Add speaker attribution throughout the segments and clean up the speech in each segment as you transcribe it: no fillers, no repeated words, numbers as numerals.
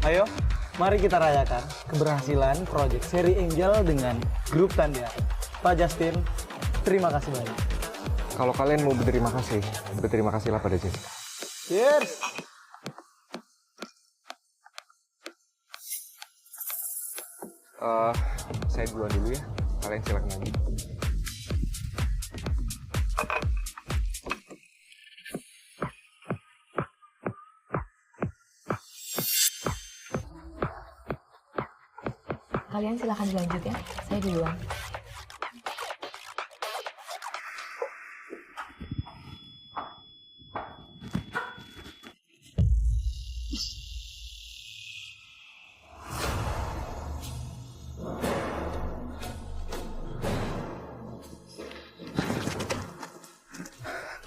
Speaker 1: Ayo, mari kita rayakan keberhasilan proyek seri Angel dengan grup Tanda. Pak Justin, terima kasih banyak.
Speaker 2: Kalau kalian mau berterima kasihlah pada Jessica.
Speaker 1: Cheers!
Speaker 2: Saya duluan dulu ya. Kalian silakan lagi.
Speaker 3: Kalian silahkan dilanjut ya, saya duluan.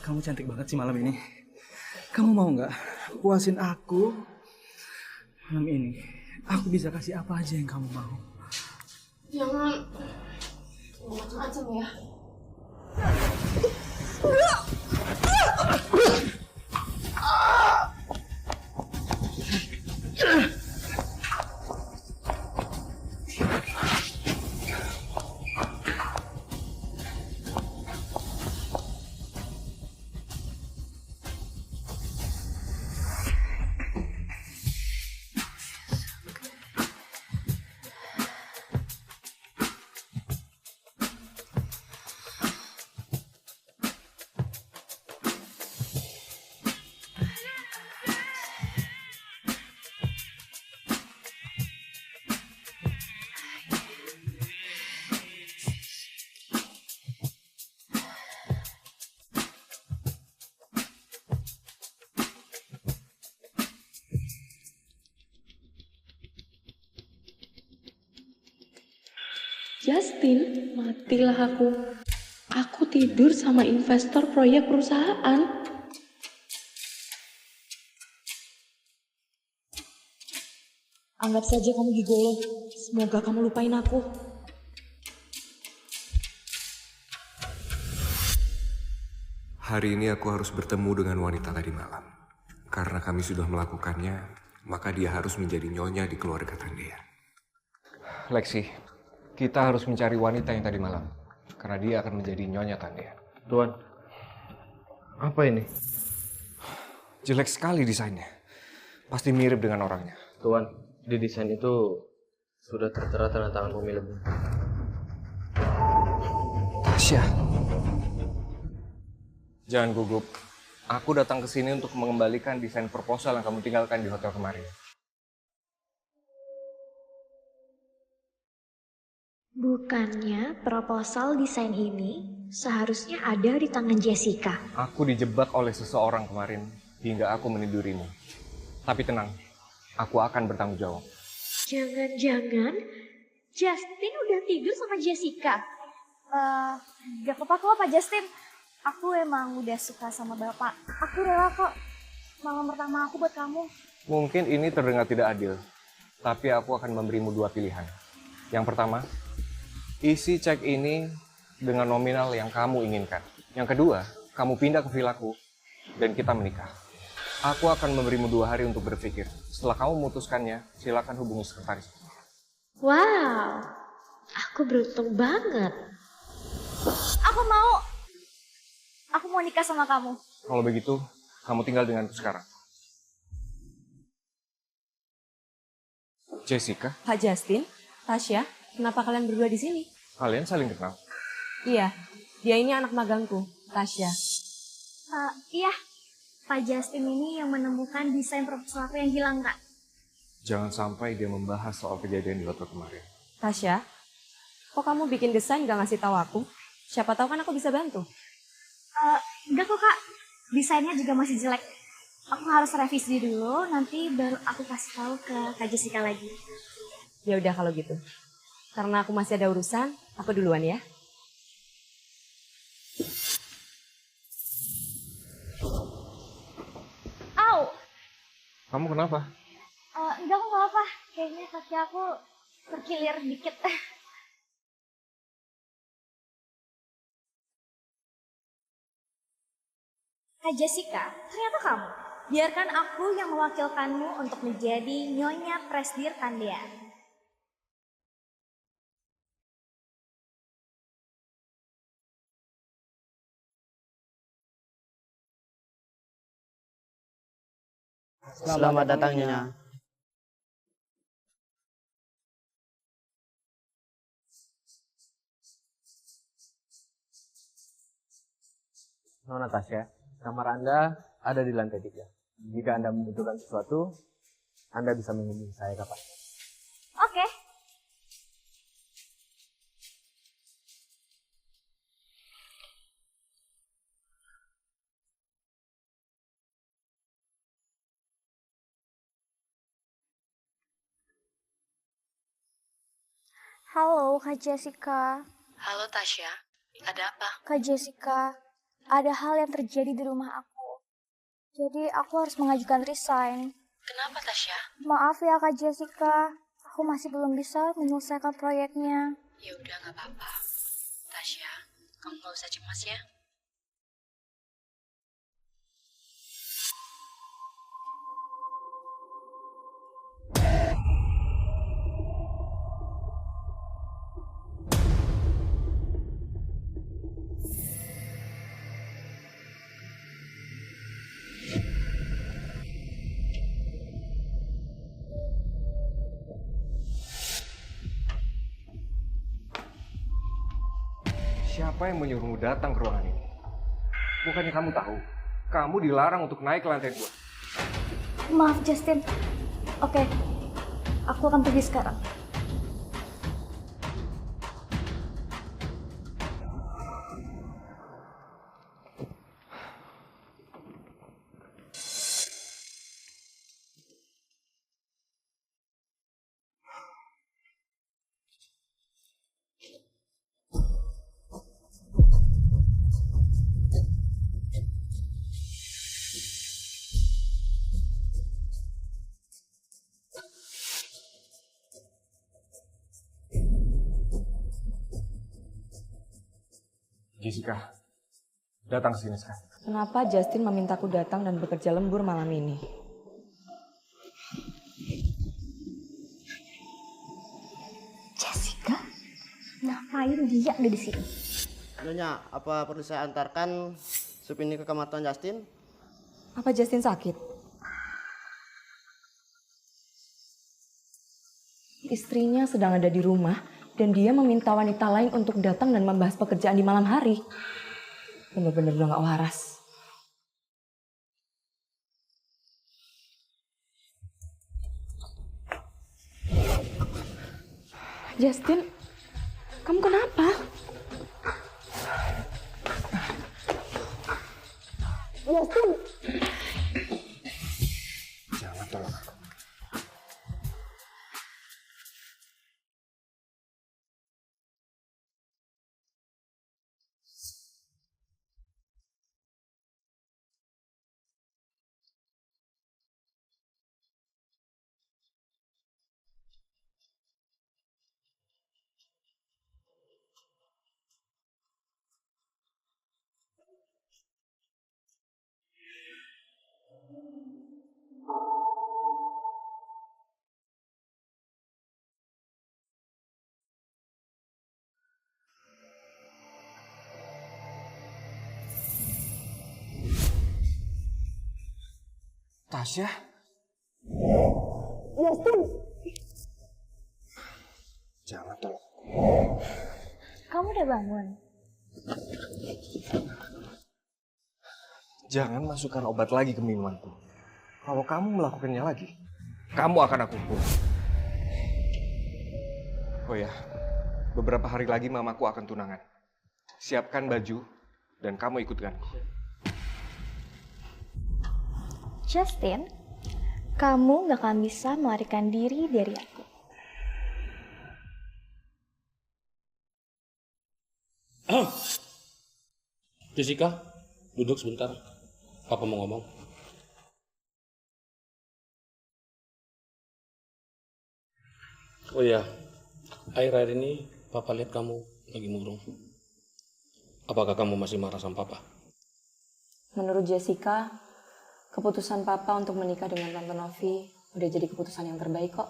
Speaker 1: Kamu cantik banget sih malam ini. Kamu mau nggak puasin aku malam ini? Aku bisa kasih apa aja yang kamu mau.
Speaker 3: Jangan macam-macam ya.
Speaker 4: Justin, matilah aku. Aku tidur sama investor proyek perusahaan. Anggap saja kamu gigolo. Semoga kamu lupain aku.
Speaker 2: Hari ini aku harus bertemu dengan wanita tadi malam. Karena kami sudah melakukannya, maka dia harus menjadi nyonya di keluarga Tandea. Lexi, kita harus mencari wanita yang tadi malam. Karena dia akan menjadi nyonya Tandea.
Speaker 5: Tuan, apa ini?
Speaker 2: Jelek sekali desainnya. Pasti mirip dengan orangnya.
Speaker 5: Tuan, di desain itu sudah tertera tanda tangan pemiliknya.
Speaker 2: Tasya. Jangan gugup. Aku datang ke sini untuk mengembalikan desain proposal yang kamu tinggalkan di hotel kemarin.
Speaker 6: Bukannya proposal desain ini seharusnya ada di tangan Jessica.
Speaker 2: Aku dijebak oleh seseorang kemarin hingga aku menidurimu. Tapi tenang, aku akan bertanggung jawab.
Speaker 6: Jangan-jangan Justin udah tidur sama Jessica?
Speaker 7: Gak apa-apa kok Pak Justin. Aku emang udah suka sama Bapak. Aku rela kok malam pertama aku buat kamu.
Speaker 2: Mungkin ini terdengar tidak adil, tapi aku akan memberimu dua pilihan. Yang pertama, isi cek ini dengan nominal yang kamu inginkan. Yang kedua, kamu pindah ke villaku dan kita menikah. Aku akan memberimu 2 hari untuk berpikir. Setelah kamu memutuskannya, silakan hubungi sekretaris.
Speaker 6: Wow, aku beruntung banget.
Speaker 7: Aku mau nikah sama kamu.
Speaker 2: Kalau begitu, kamu tinggal denganku sekarang. Jessica,
Speaker 3: Pak Justin, Tasya, kenapa kalian berdua di sini?
Speaker 2: kalian saling kenal?
Speaker 3: Iya, dia ini anak magangku, Tasya.
Speaker 7: Iya, Pak Justin ini yang menemukan desain proposal aku yang hilang, Kak.
Speaker 2: Jangan sampai dia membahas soal kejadian di hotel kemarin.
Speaker 3: Tasya, kok kamu bikin desain gak ngasih tahu aku? Siapa tahu kan aku bisa bantu.
Speaker 7: Enggak kok, Kak. Desainnya juga masih jelek. Aku harus revisi dulu, nanti baru aku kasih tahu ke Kak Jessica lagi.
Speaker 3: Ya udah kalau gitu. Karena aku masih ada urusan, aku duluan ya.
Speaker 7: Au!
Speaker 2: Kamu kenapa?
Speaker 7: Enggak kok, nggak apa. Kayaknya kaki aku terkilir dikit. Kak Jessica, ternyata kamu. biarkan aku yang mewakilkanmu untuk menjadi Nyonya Presdir Kandea.
Speaker 8: Selamat datang Nyonya.
Speaker 5: Nona Tasya, kamar Anda ada di lantai 3. Jika Anda membutuhkan sesuatu, Anda bisa menghubungi saya kapan.
Speaker 7: Oke.
Speaker 9: Halo, Kak Jessica.
Speaker 4: Halo Tasya, ada apa?
Speaker 9: Kak Jessica, ada hal yang terjadi di rumah aku. Jadi aku harus mengajukan resign.
Speaker 4: Kenapa Tasya?
Speaker 9: Maaf ya Kak Jessica, aku masih belum bisa menyelesaikan proyeknya.
Speaker 4: Ya udah nggak apa-apa. Tasya, kamu nggak usah cemas ya.
Speaker 2: Siapa yang menyuruhmu datang ke ruangan ini? Bukannya kamu tahu, kamu dilarang untuk naik ke lantai 2.
Speaker 9: Maaf Justin. Oke, aku akan pergi sekarang.
Speaker 2: Jessica, datang ke sini sekarang.
Speaker 3: Kenapa Justin memintaku datang dan bekerja lembur malam ini?
Speaker 7: Jessica? Ngapain dia ada di sini?
Speaker 8: Nyonya, apa perlu saya antarkan sup ini ke kamar Tuan Justin?
Speaker 3: Apa Justin sakit? Istrinya sedang ada di rumah dan dia meminta wanita lain untuk datang dan membahas pekerjaan di malam hari. Bener-bener udah gak waras. Justin, kamu kenapa? Justin!
Speaker 2: Jangan tolong aku. Tasya?
Speaker 9: Justin,
Speaker 2: Jangan tolong.
Speaker 9: kamu udah bangun?
Speaker 2: Jangan masukkan obat lagi ke minumanku. Kalau kamu melakukannya lagi, kamu akan aku hukum. Oh ya, beberapa hari lagi mamaku akan tunangan. Siapkan baju dan kamu ikut denganku.
Speaker 9: Justin, kamu gak akan bisa melarikan diri dari aku.
Speaker 10: Jessica, duduk sebentar. Papa mau ngomong. Oh iya, akhir-akhir ini Papa lihat kamu lagi murung. Apakah kamu masih marah sama Papa?
Speaker 3: Menurut Jessica, Keputusan Papa untuk menikah dengan Tante Novi udah jadi keputusan yang terbaik kok.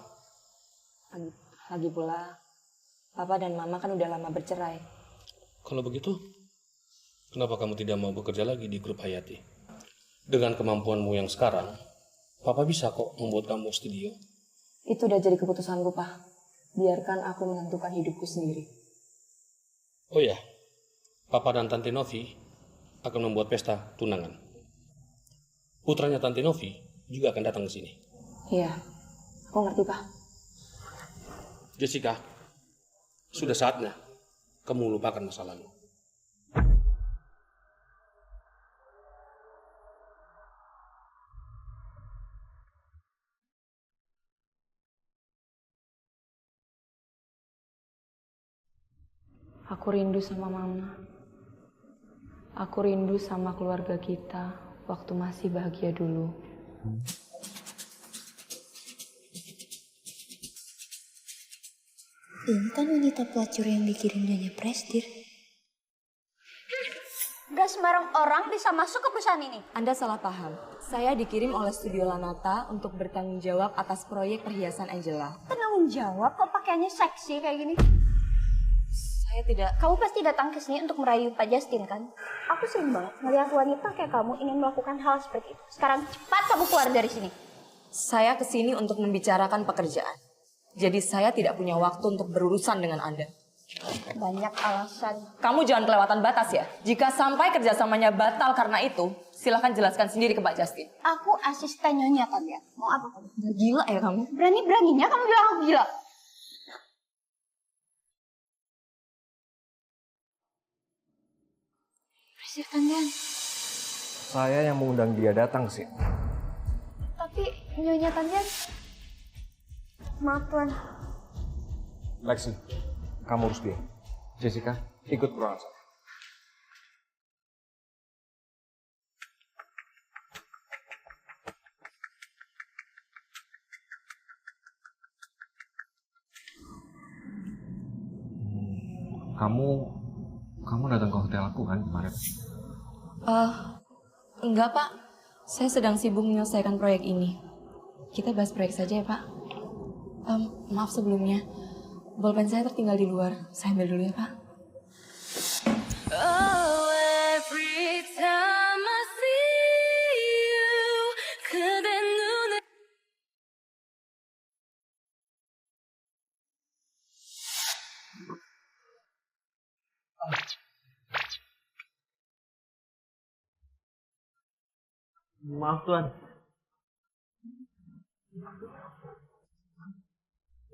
Speaker 3: Lagi pula, Papa dan Mama kan udah lama bercerai.
Speaker 10: Kalau begitu, kenapa kamu tidak mau bekerja lagi di grup Hayati? Dengan kemampuanmu yang sekarang, Papa bisa kok membuat kamu studio.
Speaker 3: Itu udah jadi keputusanku, Pak. Biarkan aku menentukan hidupku sendiri.
Speaker 10: Oh ya, Papa dan Tante Novi akan membuat pesta tunangan. Putranya Tante Novi juga akan datang ke sini.
Speaker 3: Iya, aku ngerti, Pak.
Speaker 10: Jessica, sudah saatnya kamu lupakan masa lalu.
Speaker 3: Aku rindu sama Mama. Aku rindu sama keluarga kita waktu masih bahagia dulu.
Speaker 6: Intan wanita pelacur yang dikirim Nyonya Prestir.
Speaker 9: Gak sembarang orang bisa masuk ke perusahaan ini.
Speaker 3: Anda salah paham. Saya dikirim oleh Studio Lanata untuk bertanggung jawab atas proyek perhiasan Angela.
Speaker 9: Tanggung jawab kok pakaiannya seksi kayak gini.
Speaker 3: Saya tidak...
Speaker 9: Kamu pasti datang ke sini untuk merayu Pak Justin kan? Aku sering banget melihat wanita kayak kamu ingin melakukan hal seperti itu. Sekarang cepat kamu keluar dari sini.
Speaker 3: Saya kesini untuk membicarakan pekerjaan. Jadi saya tidak punya waktu untuk berurusan dengan Anda.
Speaker 9: Banyak alasan.
Speaker 3: Kamu jangan kelewatan batas ya. Jika sampai kerjasamanya batal karena itu, silahkan jelaskan sendiri ke Pak Justin.
Speaker 9: Aku asisten Nyonya Tanya. Mau apa kamu?
Speaker 3: Gila ya kamu?
Speaker 9: Berani-beraninya kamu bilang aku gila. Prestir Tandian.
Speaker 2: Saya yang mengundang dia datang sih.
Speaker 9: Tapi Nyonya Tandian. Maaf Tuan.
Speaker 2: Lexi, kamu urus dia. Jessica, ikut ke ruangan saya. Kamu datang ke hotel aku kan kemarin?
Speaker 3: Enggak Pak. Saya sedang sibuk menyelesaikan proyek ini. Kita bahas proyek saja ya Pak. Maaf sebelumnya. Bolpen saya tertinggal di luar. Saya ambil dulu ya Pak.
Speaker 5: Maaf Tuan.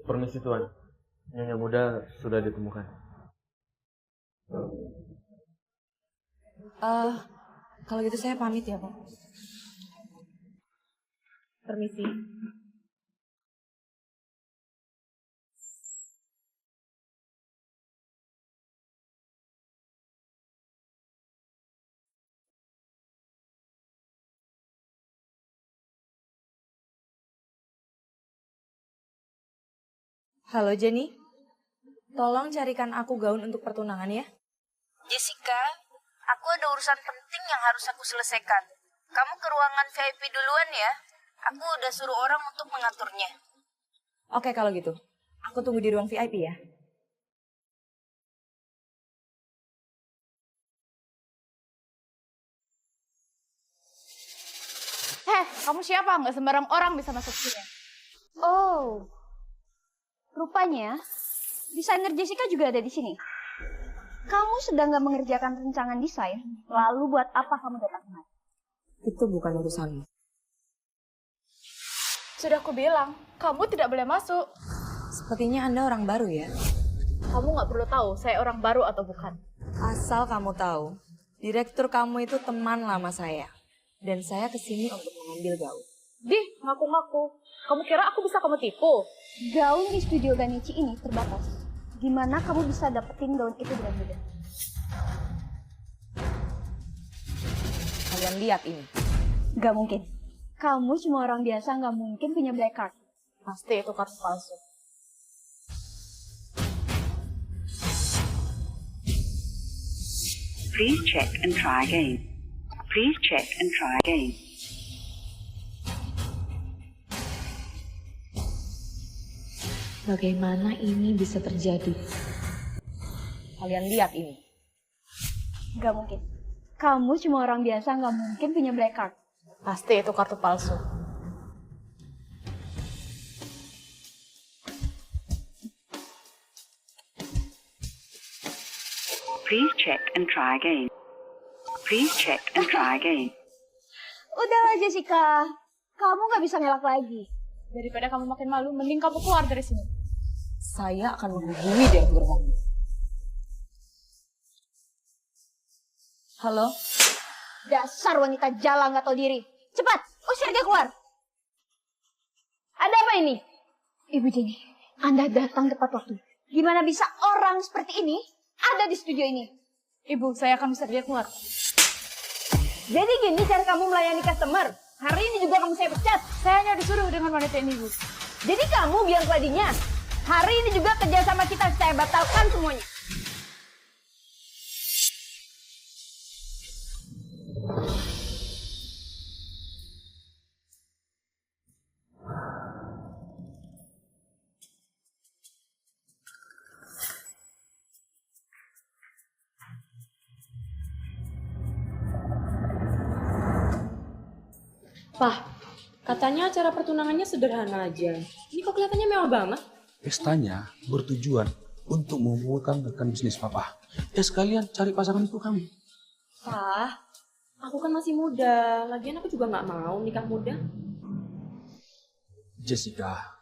Speaker 5: Permisi Tuan. Nyonya muda sudah ditemukan.
Speaker 3: Kalau gitu saya pamit ya Pak. Permisi. Halo Jenny, tolong carikan aku gaun untuk pertunangan ya.
Speaker 11: Jessica, aku ada urusan penting yang harus aku selesaikan. Kamu ke ruangan VIP duluan ya. Aku udah suruh orang untuk mengaturnya.
Speaker 3: Oke kalau gitu, aku tunggu di ruang VIP ya.
Speaker 12: Kamu siapa? Nggak sembarang orang bisa masuk sini.
Speaker 9: Oh, rupanya desainer Jessica juga ada di sini. Kamu sedang nggak mengerjakan rancangan desain, lalu buat apa kamu datang kemari?
Speaker 3: Itu bukan urusanmu.
Speaker 12: Sudah aku bilang, kamu tidak boleh masuk.
Speaker 3: Sepertinya Anda orang baru ya.
Speaker 12: Kamu nggak perlu tahu saya orang baru atau bukan.
Speaker 3: Asal kamu tahu, direktur kamu itu teman lama saya. Dan saya kesini untuk mengambil gaun.
Speaker 12: Ngaku-ngaku. Kamu kira aku bisa kamu tipu?
Speaker 9: Gaun di studio Ganichi ini terbatas. Gimana kamu bisa dapetin gaun itu dengan mudah?
Speaker 3: Kalian lihat ini.
Speaker 9: Gak mungkin. Kamu cuma orang biasa, gak mungkin punya black card.
Speaker 12: Pasti itu kartu palsu.
Speaker 13: Please check and try again. Please check and try again.
Speaker 4: Bagaimana ini bisa terjadi?
Speaker 3: Kalian lihat ini.
Speaker 9: Gak mungkin. Kamu cuma orang biasa, gak mungkin punya black card.
Speaker 4: Pasti itu kartu palsu.
Speaker 13: Please check and try again. Please check and try again.
Speaker 9: Udahlah Jessica, kamu gak bisa ngelak lagi.
Speaker 12: Daripada kamu makin malu, mending kamu keluar dari sini.
Speaker 3: Saya akan menghubungi dia ke gerbangmu. Halo?
Speaker 9: Dasar wanita jalan gak tahu diri. Cepat, usir dia keluar. Ada apa ini? Ibu Jenny, Anda datang tepat waktu. Gimana bisa orang seperti ini ada di studio ini?
Speaker 12: Ibu, saya akan usir dia keluar.
Speaker 9: Jadi gini cara kamu melayani customer? Hari ini juga kamu saya pecat.
Speaker 12: Saya hanya disuruh dengan wanita ini, Bu.
Speaker 9: Jadi kamu biang keladinya. Hari ini juga kerja sama kita saya batalkan semuanya.
Speaker 4: Pak, katanya acara pertunangannya sederhana aja. Ini kok kelihatannya mewah banget?
Speaker 14: Pestanya bertujuan untuk membuahkan rekan bisnis papa. Ya sekalian cari pasangan untuk kami.
Speaker 4: Pak, aku kan masih muda. Lagian aku juga nggak mau nikah muda.
Speaker 14: Jessica,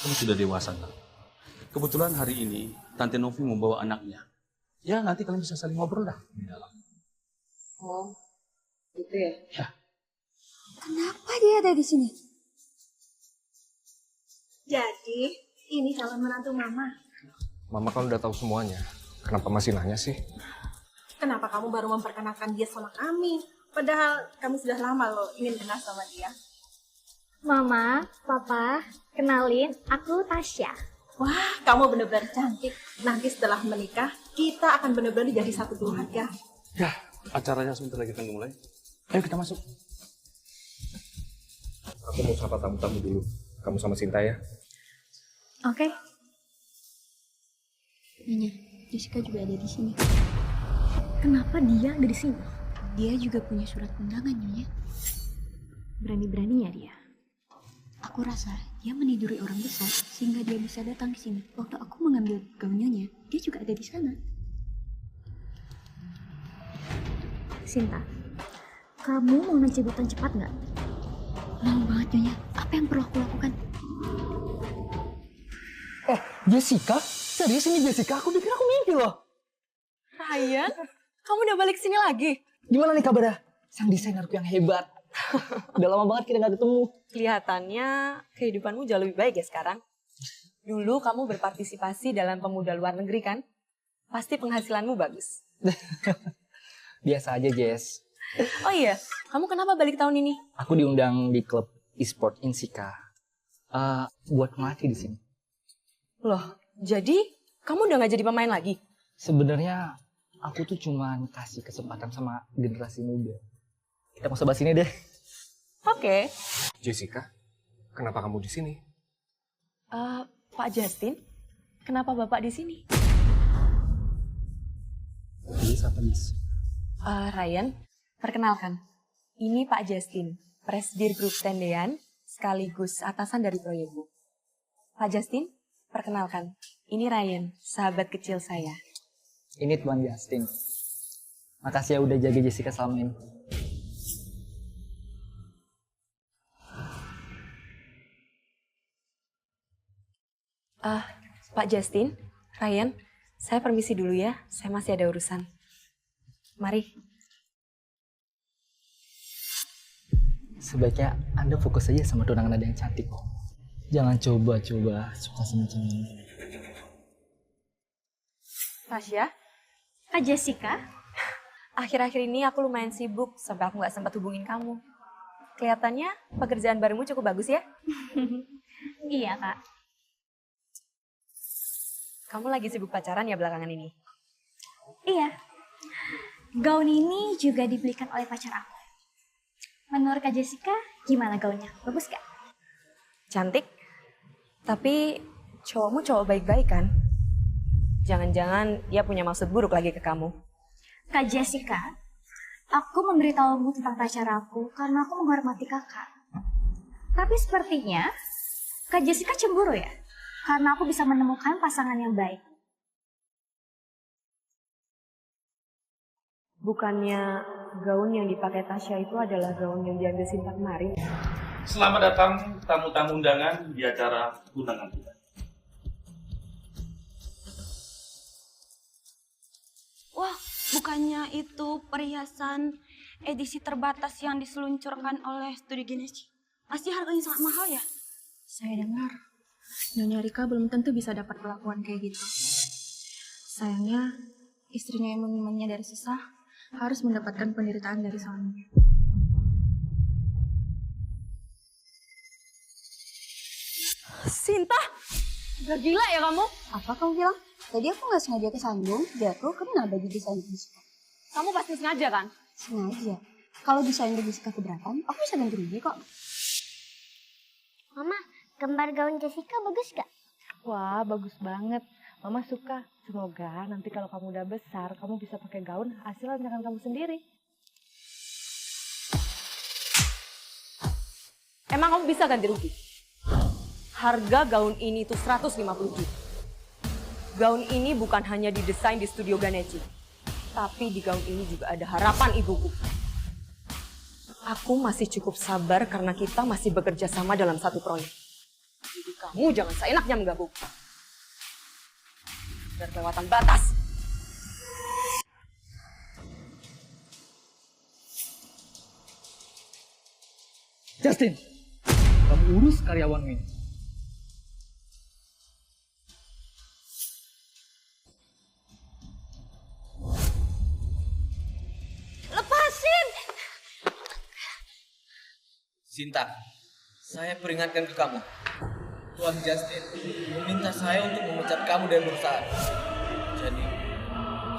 Speaker 14: kamu sudah dewasa kan? Kebetulan hari ini Tante Novi membawa anaknya. Ya nanti kalian bisa saling ngobrol lah di dalam.
Speaker 4: Oh, gitu ya?
Speaker 14: Ya.
Speaker 9: Kenapa dia ada di sini? Jadi, ini calon menantu Mama.
Speaker 2: Mama kan udah tahu semuanya. Kenapa masih nanya sih?
Speaker 12: Kenapa kamu baru memperkenalkan dia sama kami? Padahal kami sudah lama loh ingin kenal sama dia.
Speaker 6: Mama, Papa, kenalin, aku Tasya.
Speaker 12: Wah, kamu benar-benar cantik. Nanti setelah menikah, kita akan benar-benar jadi satu keluarga.
Speaker 14: Ya, acaranya sebentar lagi akan dimulai. Ayo kita masuk.
Speaker 2: Aku mau sapa tamu-tamu dulu. Kamu sama Sinta ya.
Speaker 6: Oke.
Speaker 3: Nyonya, Jessica juga ada di sini.
Speaker 6: Kenapa dia ada di sini?
Speaker 3: Dia juga punya surat undangan, Nyonya.
Speaker 6: Berani-beraninya dia.
Speaker 3: Aku rasa dia meniduri orang besar sehingga dia bisa datang ke sini. Waktu aku mengambil gaun Nyonya, dia juga ada di sana.
Speaker 6: Sinta, kamu mau mencebutan cepat nggak?
Speaker 3: Mau banget, Nyonya. Apa yang perlu aku lakukan?
Speaker 1: Jessica? Serius ini Jessica? Aku pikir aku mimpi loh.
Speaker 3: Ryan, kamu udah balik sini lagi?
Speaker 1: Gimana nih kabarnya? Sang desainerku yang hebat. Udah lama banget kita gak ketemu.
Speaker 3: Kelihatannya kehidupanmu jauh lebih baik ya sekarang. Dulu kamu berpartisipasi dalam pemuda luar negeri kan? Pasti penghasilanmu bagus.
Speaker 1: Biasa aja, Jess.
Speaker 3: Oh iya, kamu kenapa balik tahun ini?
Speaker 1: Aku diundang di klub e-sport Insika. Buat ngelatih di sini.
Speaker 3: Loh, jadi kamu udah gak jadi pemain lagi?
Speaker 1: Sebenarnya aku tuh cuma kasih kesempatan sama generasi muda. Kita mau coba sini deh.
Speaker 3: Oke.
Speaker 2: Jessica, kenapa kamu di sini?
Speaker 3: Pak Justin, kenapa Bapak di sini?
Speaker 14: Yes, apa Yes?
Speaker 3: Ryan, perkenalkan. Ini Pak Justin, Presidir Grup Tendean, sekaligus atasan dari proyekmu. Pak Justin, perkenalkan. Ini Ryan, sahabat kecil saya.
Speaker 1: Ini Tuan Justin. Makasih ya udah jaga Jessica selama ini.
Speaker 3: Pak Justin, Ryan, saya permisi dulu ya. Saya masih ada urusan. Mari.
Speaker 1: Sebaiknya Anda fokus aja sama tunangan Anda yang cantik kok. Jangan coba-coba suka sama cewek.
Speaker 3: Tasya,
Speaker 6: Kak Jessica?
Speaker 3: akhir-akhir ini aku lumayan sibuk sampai aku nggak sempat hubungin kamu. Kelihatannya pekerjaan barumu cukup bagus ya?
Speaker 6: Iya, Kak.
Speaker 3: Kamu lagi sibuk pacaran ya belakangan ini?
Speaker 6: Iya. Gaun ini juga dibelikan oleh pacar aku. Menurut Kak Jessica, gimana gaunnya? Bagus gak?
Speaker 3: Cantik, tapi Cowokmu cowok baik-baik kan? Jangan-jangan dia punya maksud buruk lagi ke kamu.
Speaker 7: Kak Jessica, aku memberitahumu tentang pacar aku karena aku menghormati kakak. Tapi sepertinya Kak Jessica cemburu ya? Karena aku bisa menemukan pasangan yang baik.
Speaker 3: Bukannya gaun yang dipakai Tasya itu adalah gaun yang diambil Sinta kemarin?
Speaker 14: Selamat datang tamu-tamu undangan di acara undangan kita.
Speaker 15: Wah, bukannya itu perhiasan edisi terbatas yang diseluncurkan oleh Studi Genesis? Pasti harganya sangat mahal ya?
Speaker 4: Saya dengar, Nyonya Rika belum tentu bisa dapat perlakuan kayak gitu. Sayangnya, istrinya yang memimanya dari susah harus mendapatkan penderitaan dari suaminya.
Speaker 3: Sinta, udah gila ya kamu?
Speaker 9: Apa kamu bilang? Tadi aku nggak sengaja kesandung, jatuh kena baju desain Jessica.
Speaker 3: Kamu pasti sengaja kan?
Speaker 9: Sengaja. Kalau desain Jessica keberatan, aku bisa ganti rugi kok.
Speaker 6: Mama, gambar gaun Jessica bagus gak?
Speaker 16: Wah, bagus banget. Mama suka. Semoga nanti kalau kamu udah besar, kamu bisa pakai gaun hasil rancangan kamu sendiri.
Speaker 3: Emang kamu bisa ganti rugi? Harga gaun ini itu 150 juta. Gaun ini bukan hanya didesain di studio Ganechi, tapi di gaun ini juga ada harapan ibuku. Aku masih cukup sabar karena kita masih bekerja sama dalam satu proyek. Jadi kamu jangan seenaknya menggabung. Dan kelewatan batas.
Speaker 1: Justin, kamu urus karyawanmu ini.
Speaker 9: Lepasin!
Speaker 5: Sinta, saya peringatkan ke kamu. Tuan Justin meminta saya untuk memecat kamu dari perusahaan. Jadi,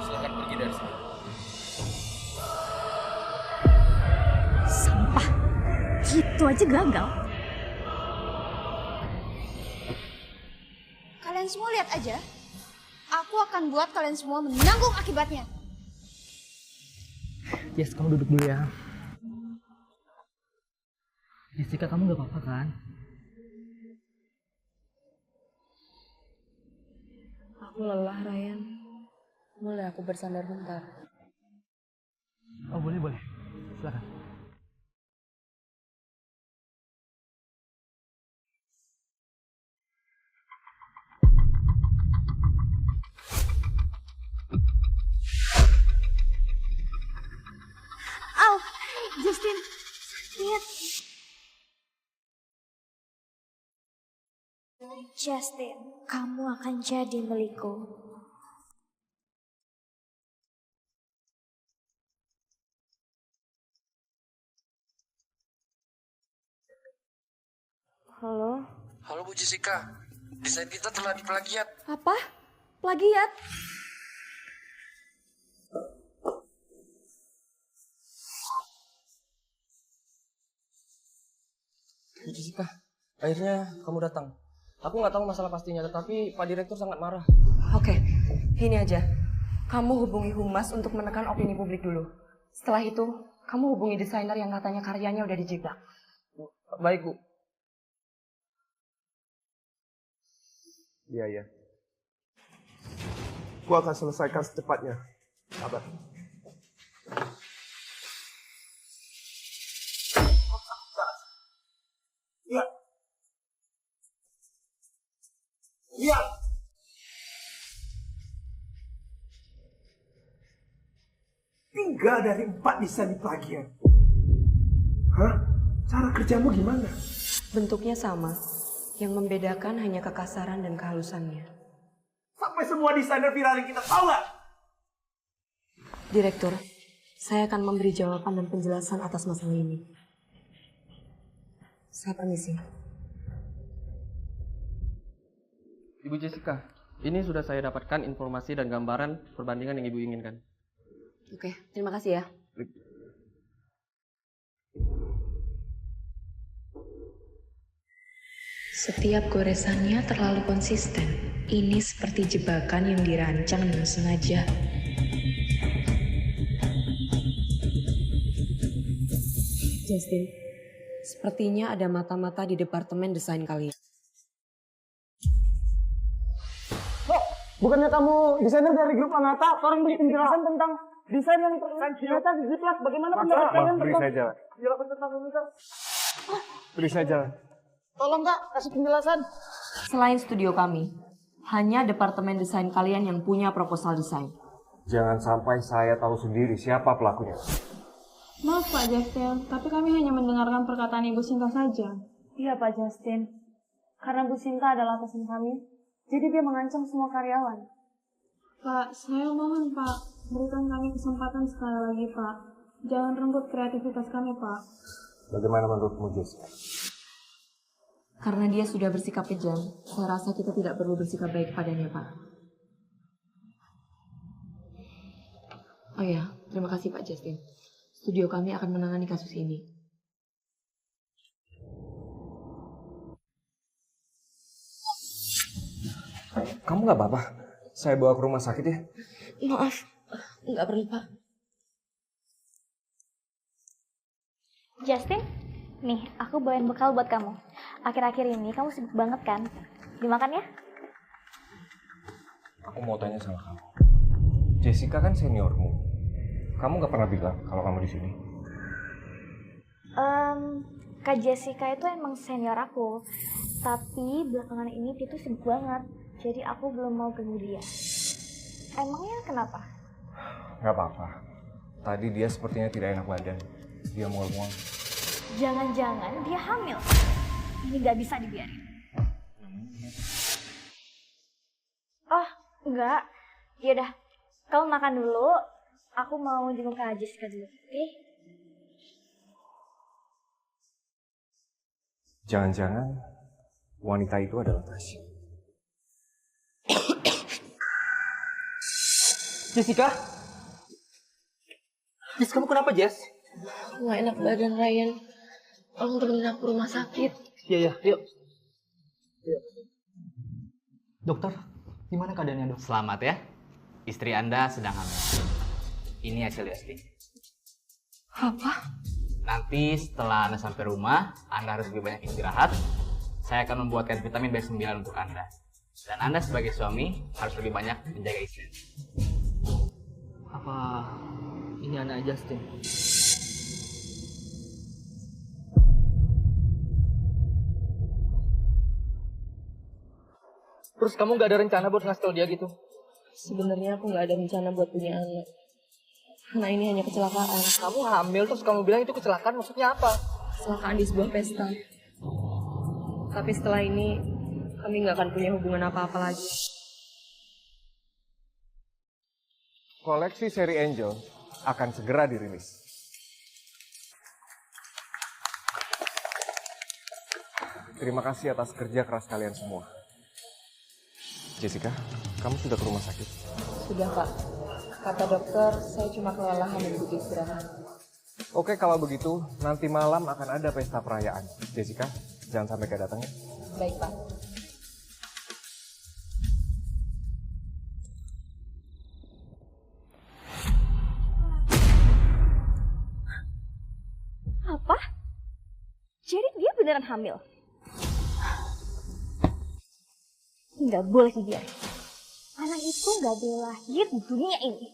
Speaker 5: silakan pergi dari sini.
Speaker 7: Sampah. Gitu aja gagal.
Speaker 9: Kalian semua lihat aja. Aku akan buat kalian semua menanggung akibatnya.
Speaker 1: Yes, kamu duduk dulu ya. Jessica, kamu gak apa-apa kan?
Speaker 3: Aku lelah, Ryan. Boleh aku bersandar bentar?
Speaker 1: Oh, boleh. Silakan.
Speaker 7: Au, Justin, lihat. Justin, kamu akan jadi milikku.
Speaker 3: Halo?
Speaker 17: Halo Bu Jessica, desain kita telah diplagiat.
Speaker 3: Apa? Plagiat?
Speaker 5: Bu Jessica, akhirnya kamu datang. Aku nggak tahu masalah pastinya, tetapi Pak Direktur sangat marah.
Speaker 3: Oke, gini aja. Kamu hubungi humas untuk menekan opini publik dulu. Setelah itu, kamu hubungi desainer yang katanya karyanya udah dijiplak.
Speaker 5: Baik, Bu.
Speaker 18: Iya. Gua akan selesaikan secepatnya. Sabar. Iya. Iya. Tiga dari 4 desain diplagiat. Hah? Cara kerjamu gimana?
Speaker 3: Bentuknya sama. Yang membedakan hanya kekasaran dan kehalusannya.
Speaker 18: Sampai semua desainer viral kita tahu nggak?
Speaker 3: Direktur, saya akan memberi jawaban dan penjelasan atas masalah ini. Saya permisi.
Speaker 5: Ibu Jessica, ini sudah saya dapatkan informasi dan gambaran perbandingan yang Ibu inginkan.
Speaker 3: Oke, terima kasih ya.
Speaker 19: Setiap goresannya terlalu konsisten. Ini seperti jebakan yang dirancang dengan sengaja.
Speaker 3: Justin, sepertinya ada mata-mata di departemen desain kalian.
Speaker 1: Bukannya kamu desainer dari grup Anata? Tolong beri penjelasan tentang desain yang ternyata di Ziplas. Bagaimana pendapat kalian
Speaker 2: beri
Speaker 1: tentang
Speaker 2: saja.
Speaker 1: penjelasan tentang komputer?
Speaker 2: Beri saja.
Speaker 1: Tolong Kak, kasih penjelasan.
Speaker 3: Selain studio kami, hanya departemen desain kalian yang punya proposal desain.
Speaker 2: Jangan sampai saya tahu sendiri siapa pelakunya.
Speaker 4: Maaf Pak Justin, tapi kami hanya mendengarkan perkataan Ibu Sinta saja.
Speaker 16: Iya Pak Justin, karena Bu Sinta adalah atasan kami, jadi dia mengancam semua karyawan.
Speaker 4: Pak, saya mohon Pak, berikan kami kesempatan sekali lagi Pak. Jangan renggut kreativitas kami Pak.
Speaker 2: Bagaimana menurutmu, Jessica?
Speaker 3: Karena dia sudah bersikap kejam, saya rasa kita tidak perlu bersikap baik padanya, Pak. Oh ya, terima kasih Pak Justin. Studio kami akan menangani kasus ini.
Speaker 2: Kamu nggak apa-apa? Saya bawa ke rumah sakit ya?
Speaker 3: Maaf, nggak perlu Pak.
Speaker 9: Justin, nih aku bawain bekal buat kamu. Akhir-akhir ini kamu sibuk banget kan? Dimakan ya?
Speaker 2: Aku mau tanya sama kamu. Jessica kan seniormu. Kamu nggak pernah bilang kalau kamu di sini?
Speaker 9: Kak Jessica itu emang senior aku. Tapi belakangan ini dia tuh sibuk banget. Jadi aku belum mau ganggu dia. Emangnya kenapa?
Speaker 2: Nggak apa-apa. Tadi dia sepertinya tidak enak badan. Dia mual-mual.
Speaker 9: Jangan-jangan dia hamil. Ini gak bisa dibiarin. Oh, enggak. Yaudah, kamu makan dulu. Aku mau jenguk Kak Jessica dulu, oke?
Speaker 2: Jangan-jangan wanita itu adalah Tasya.
Speaker 1: Jessica? Jess, kamu kenapa, Jess?
Speaker 3: Nggak enak badan, Ryan. Tolong temenin aku rumah sakit.
Speaker 1: Iya, yuk. Dokter, gimana keadaannya, Dok?
Speaker 20: Selamat ya. Istri Anda sedang hamil. Ini hasil testing.
Speaker 3: Apa?
Speaker 20: Nanti setelah Anda sampai rumah, Anda harus lebih banyak istirahat. Saya akan membuatkan vitamin B9 untuk Anda. Dan Anda sebagai suami harus lebih banyak menjaga istri.
Speaker 1: Apa ini anak Justin? Terus kamu gak ada rencana buat ngasih tau dia gitu?
Speaker 3: Sebenarnya aku nggak ada rencana buat punya anak. Karena ini hanya kecelakaan.
Speaker 1: Kamu hamil terus kamu bilang itu kecelakaan, maksudnya apa?
Speaker 3: Kecelakaan di sebuah pesta. Tapi setelah ini, kami nggak akan punya hubungan apa-apa lagi.
Speaker 2: Koleksi seri Angel akan segera dirilis. Terima kasih atas kerja keras kalian semua. Jessica, kamu sudah ke rumah sakit?
Speaker 3: Sudah, Pak. Kata dokter, saya cuma kelelahan dan butuh istirahat.
Speaker 2: Oke, kalau begitu, nanti malam akan ada pesta perayaan. Jessica, jangan sampai gak datang ya.
Speaker 3: Baik, Pak.
Speaker 9: Apa? Jadi dia beneran hamil? Nggak boleh dibiarin. Anak itu nggak boleh lahir di dunia ini.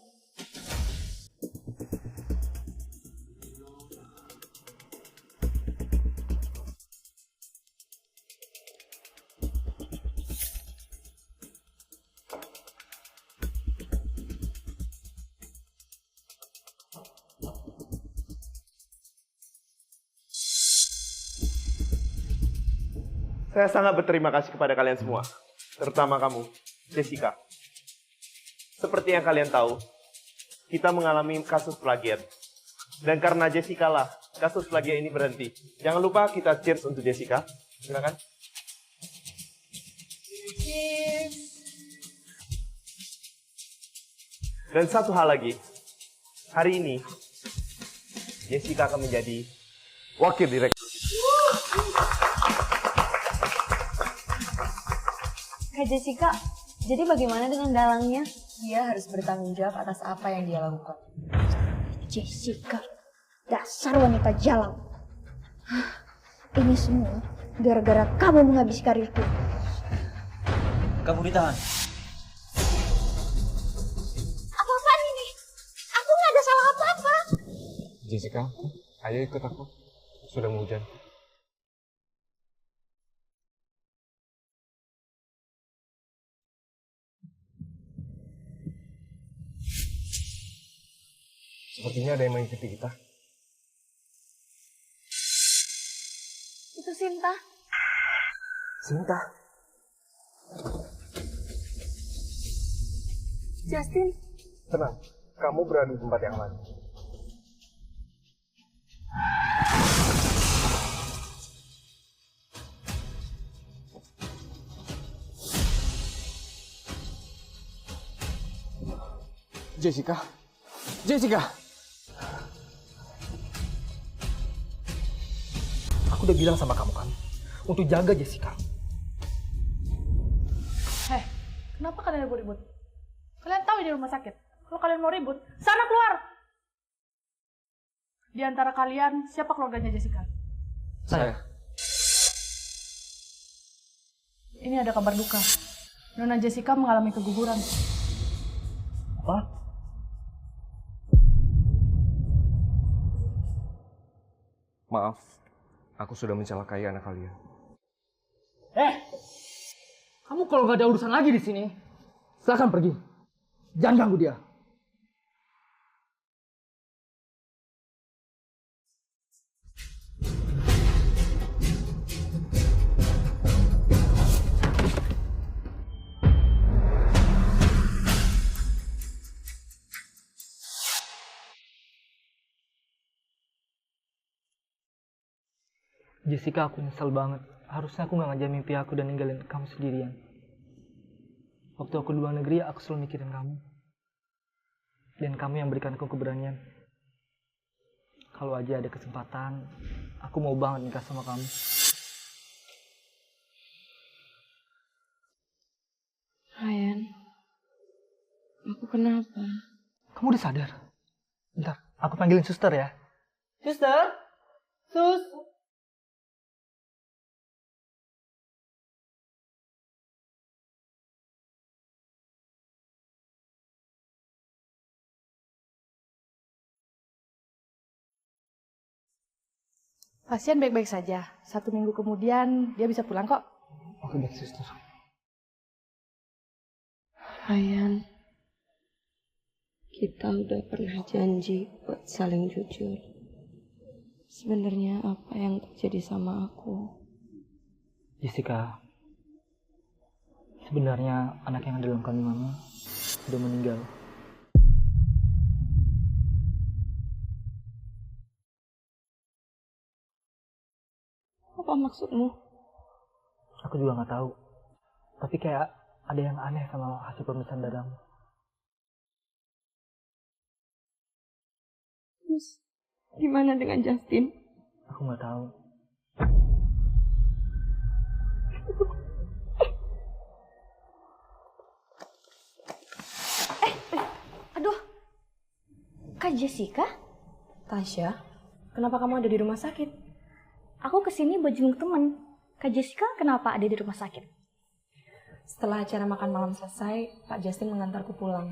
Speaker 18: Saya sangat berterima kasih kepada kalian semua, terutama kamu, Jessica. Seperti yang kalian tahu, kita mengalami kasus plagiat. Dan karena Jessica lah, kasus plagiat ini berhenti. Jangan lupa kita cheers untuk Jessica. Silakan.
Speaker 3: Cheers.
Speaker 18: Dan satu hal lagi, hari ini Jessica akan menjadi wakil direktur.
Speaker 3: Kak Jessica, jadi bagaimana dengan dalangnya? Dia harus bertanggung jawab atas apa yang dia lakukan.
Speaker 7: Jessica, dasar wanita jalan. Ini semua gara-gara kamu menghabisi karirku.
Speaker 5: Kamu ditahan.
Speaker 7: Apa-apaan ini? Aku nggak ada salah apa-apa.
Speaker 2: Jessica, ayo ikut aku. Sudah mau hujan. Sepertinya ada yang mengikuti kita.
Speaker 3: Itu Sinta.
Speaker 2: Sinta?
Speaker 3: Justin.
Speaker 2: Tenang, kamu berada di tempat yang aman. Jessica, Jessica.
Speaker 1: Aku udah bilang sama kamu kan, untuk jaga Jessica.
Speaker 12: Heh, kenapa kalian ribut-ribut? Kalian tahu di rumah sakit. Kalau kalian mau ribut, sana keluar. Di antara kalian, siapa keluarganya Jessica?
Speaker 1: Saya.
Speaker 12: Ini ada kabar duka. Nona Jessica mengalami keguguran.
Speaker 1: Apa?
Speaker 2: Maaf, aku sudah mencelakai anak kalian.
Speaker 1: Kamu kalau nggak ada urusan lagi di sini, silakan pergi. Jangan ganggu dia. Jessica, aku nyesel banget. Harusnya aku nggak ngajar mimpi aku dan ninggalin kamu sendirian. Waktu aku di luar negeri, aku selalu mikirin kamu. Dan kamu yang berikan aku keberanian. Kalau aja ada kesempatan, aku mau banget nikah sama kamu.
Speaker 3: Ryan, aku kenapa?
Speaker 1: Kamu udah sadar? Bentar, aku panggilin suster ya. Suster? Sus?
Speaker 12: Pasien baik-baik saja. 1 minggu kemudian dia bisa pulang kok.
Speaker 1: Oke, baik suster.
Speaker 3: Ryan, kita udah pernah janji buat saling jujur. Sebenarnya apa yang terjadi sama aku?
Speaker 1: Jessica, sebenarnya anak yang ada dalam kandunganmu sudah meninggal.
Speaker 3: Apa maksudmu?
Speaker 1: Aku juga nggak tahu. Tapi kayak ada yang aneh sama hasil pemeriksaan darahmu.
Speaker 3: Terus, gimana dengan Justin?
Speaker 1: Aku nggak tahu.
Speaker 7: Aduh, Kak Jessica?
Speaker 3: Tasya, kenapa kamu ada di rumah sakit?
Speaker 7: Aku kesini buat jenguk temen. Kak Jessica kenapa ada di rumah sakit?
Speaker 3: Setelah acara makan malam selesai, Pak Justin mengantarku pulang.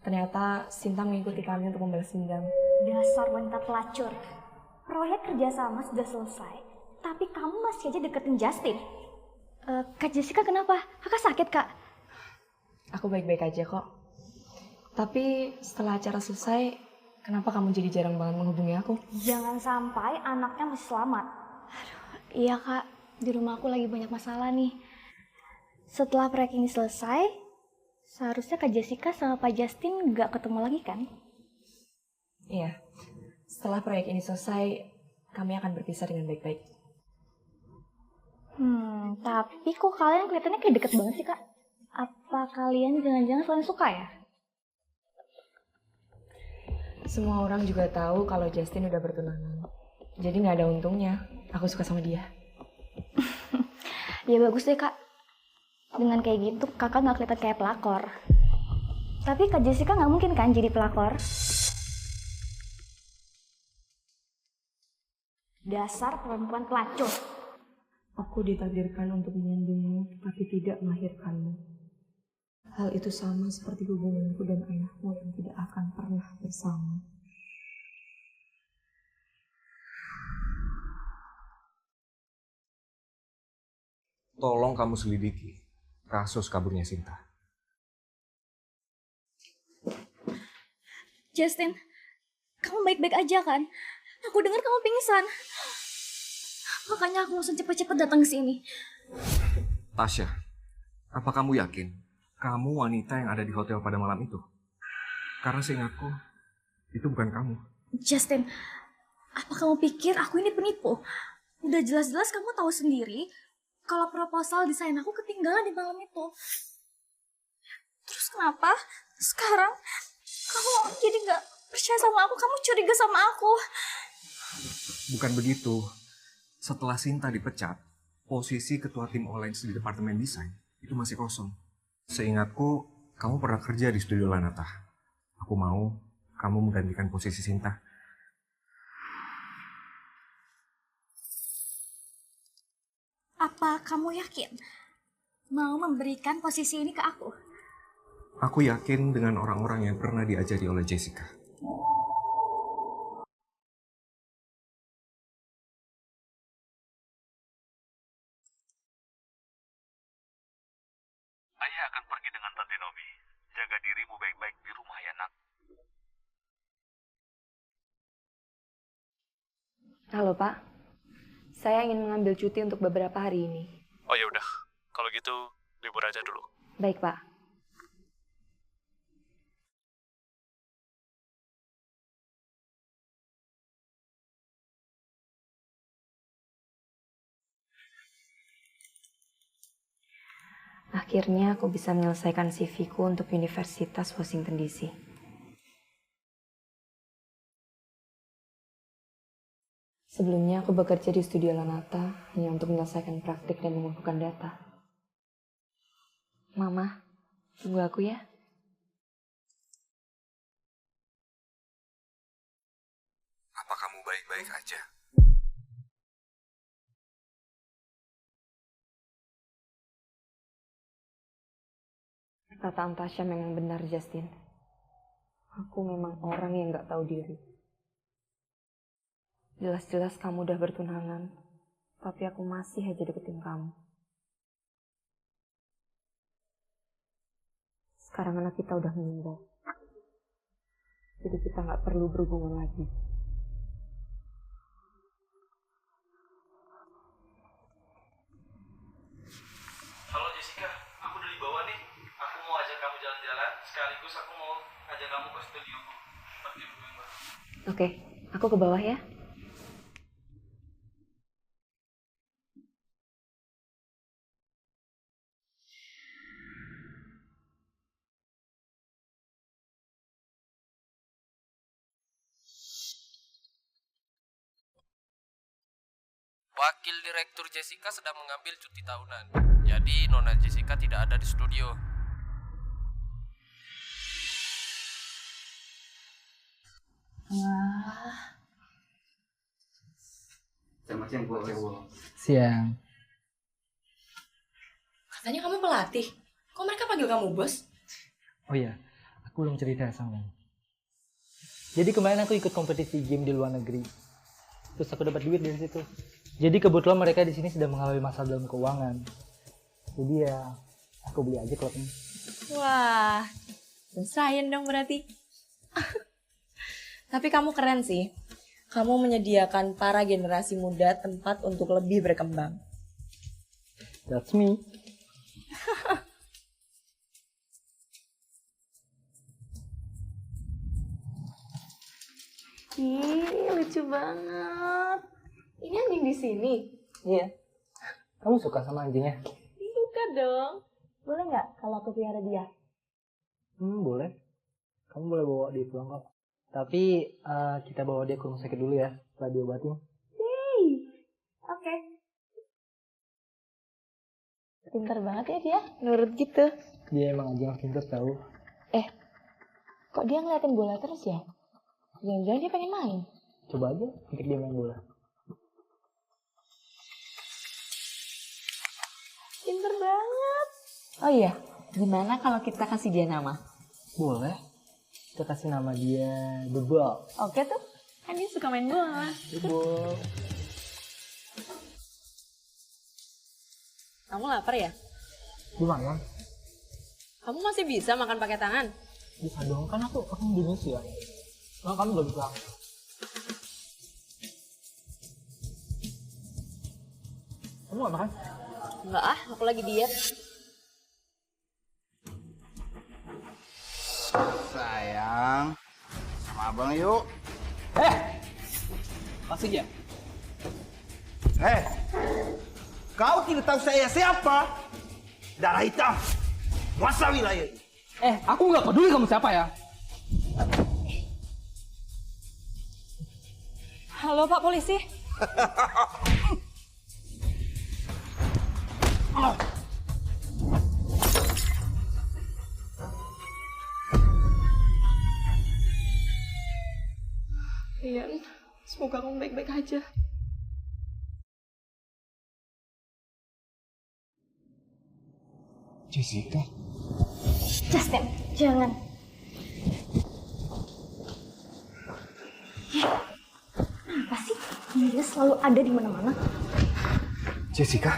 Speaker 3: Ternyata Sinta mengikuti kami untuk membalas dendam.
Speaker 7: Dasar wanita pelacur. Proyek kerjasama sudah selesai, tapi kamu masih aja deketin Justin. Kak Jessica kenapa? Kakak sakit, Kak?
Speaker 3: Aku baik-baik aja kok. Tapi setelah acara selesai, kenapa kamu jadi jarang banget menghubungi aku?
Speaker 7: Jangan sampai anaknya masih selamat. Iya, Kak. Di rumah aku lagi banyak masalah nih. Setelah proyek ini selesai, seharusnya Kak Jessica sama Pak Justin nggak ketemu lagi kan?
Speaker 3: Iya. Setelah proyek ini selesai, kami akan berpisah dengan baik-baik.
Speaker 7: Tapi kok kalian kelihatannya kayak deket banget sih, Kak? Apa kalian jangan-jangan saling suka ya?
Speaker 3: Semua orang juga tahu kalau Justin udah bertunangan. Jadi nggak ada untungnya. Aku suka sama dia.
Speaker 7: Ya bagus deh, Kak. Dengan kayak gitu, kakak nggak kelihatan kayak pelakor. Tapi Kak Jessica nggak mungkin kan jadi pelakor? Dasar perempuan pelacur.
Speaker 3: Aku ditakdirkan untuk mengandungmu, tapi tidak melahirkanmu. Hal itu sama seperti hubunganku dan ayahmu yang tidak akan pernah bersama.
Speaker 2: Tolong kamu selidiki kasus kaburnya Sinta.
Speaker 7: Justin, kamu baik-baik aja kan? Aku dengar kamu pingsan. Makanya aku langsung cepet-cepet datang ke sini.
Speaker 2: Tasya, apa kamu yakin kamu wanita yang ada di hotel pada malam itu? Karena seingatku, itu bukan kamu.
Speaker 7: Justin, apa kamu pikir aku ini penipu? Udah jelas-jelas kamu tahu sendiri kalau proposal desain aku ketinggalan di malam itu. Terus kenapa sekarang kamu jadi nggak percaya sama aku? Kamu curiga sama aku?
Speaker 2: Bukan begitu. Setelah Sinta dipecat, posisi ketua tim online di departemen desain itu masih kosong. Seingatku, kamu pernah kerja di studio Lanata. Aku mau kamu menggantikan posisi Sinta.
Speaker 7: Apa kamu yakin mau memberikan posisi ini ke aku?
Speaker 2: Aku yakin dengan orang-orang yang pernah diajari oleh Jessica.
Speaker 21: Ayah akan pergi dengan Tante Novi. Jaga dirimu baik-baik di rumah ya, nak.
Speaker 16: Halo Pak, saya ingin mengambil cuti untuk beberapa hari ini.
Speaker 21: Oh ya udah, kalau gitu libur aja dulu.
Speaker 16: Baik Pak. Akhirnya aku bisa menyelesaikan CV-ku untuk Universitas Washington DC. Sebelumnya aku bekerja di studio Lanata hanya untuk menyelesaikan praktik dan mengumpulkan data. Mama, tunggu aku ya.
Speaker 2: Apa kamu baik-baik aja?
Speaker 16: Perkataan Tasya memang benar, Justin. Aku memang orang yang gak tahu diri. Jelas-jelas kamu udah bertunangan, tapi aku masih aja deketin kamu. Sekarang anak kita udah meninggal. Jadi kita gak perlu berhubungan lagi.
Speaker 21: Halo Jessica, aku udah di bawah nih. Aku mau ajak kamu jalan-jalan, sekaligus aku mau ajak kamu ke studio pergi dulu yang baru.
Speaker 16: Oke, aku ke bawah ya.
Speaker 5: Wakil Direktur Jessica sedang mengambil cuti tahunan. Jadi Nona Jessica tidak ada di studio.
Speaker 3: Wah.
Speaker 20: Selamat siang, Bu.
Speaker 1: Siang.
Speaker 3: Katanya kamu pelatih. Kok mereka panggil kamu bos?
Speaker 1: Oh iya, aku belum cerita sama kamu. Jadi kemarin aku ikut kompetisi game di luar negeri. Terus aku dapat duit dari situ. Jadi kebetulan mereka di sini sedang mengalami masalah dalam keuangan. Jadi ya, aku beli aja klubnya.
Speaker 3: Wah, Ryan dong berarti. Tapi kamu keren sih. Kamu menyediakan para generasi muda tempat untuk lebih berkembang.
Speaker 1: That's me.
Speaker 16: Ih, lucu banget. Ini anjing di sini.
Speaker 1: Iya. Kamu suka sama anjingnya?
Speaker 16: Suka dong. Boleh nggak kalau aku pelihara dia?
Speaker 1: Boleh. Kamu boleh bawa dia pulang kok. Tapi kita bawa dia ke rumah sakit dulu ya, setelah diobatin.
Speaker 16: Hey, oke.
Speaker 3: Pintar banget ya dia, nurut gitu.
Speaker 1: Dia emang aja pintar tahu.
Speaker 3: Kok dia ngeliatin bola terus ya? Jangan-jangan dia pengen main.
Speaker 1: Coba aja untuk dia main bola.
Speaker 3: Pintar banget. Oh iya, gimana kalau kita kasih dia nama?
Speaker 1: Boleh. Kita kasih nama dia The Ball.
Speaker 3: Oke tuh, kan dia suka main bola.
Speaker 1: The Ball.
Speaker 3: Kamu lapar ya?
Speaker 1: Gimana?
Speaker 3: Kamu masih bisa makan pakai tangan?
Speaker 1: Bisa dong, kan aku Indonesia. Nah, kamu gak bisa. Kamu gak makan?
Speaker 3: Enggak ah, aku lagi diet.
Speaker 17: Sayang, sama abang yuk.
Speaker 1: Kasih dia.
Speaker 17: Kau tidak tahu saya siapa? Darah hitam, kuasa wilayah ini.
Speaker 1: Aku nggak peduli kamu siapa ya.
Speaker 3: Halo Pak Polisi. Rian, semoga kamu baik-baik aja.
Speaker 2: Jessica?
Speaker 7: Justin, jangan. Kenapa sih? Dia selalu ada di mana-mana.
Speaker 2: Jessica?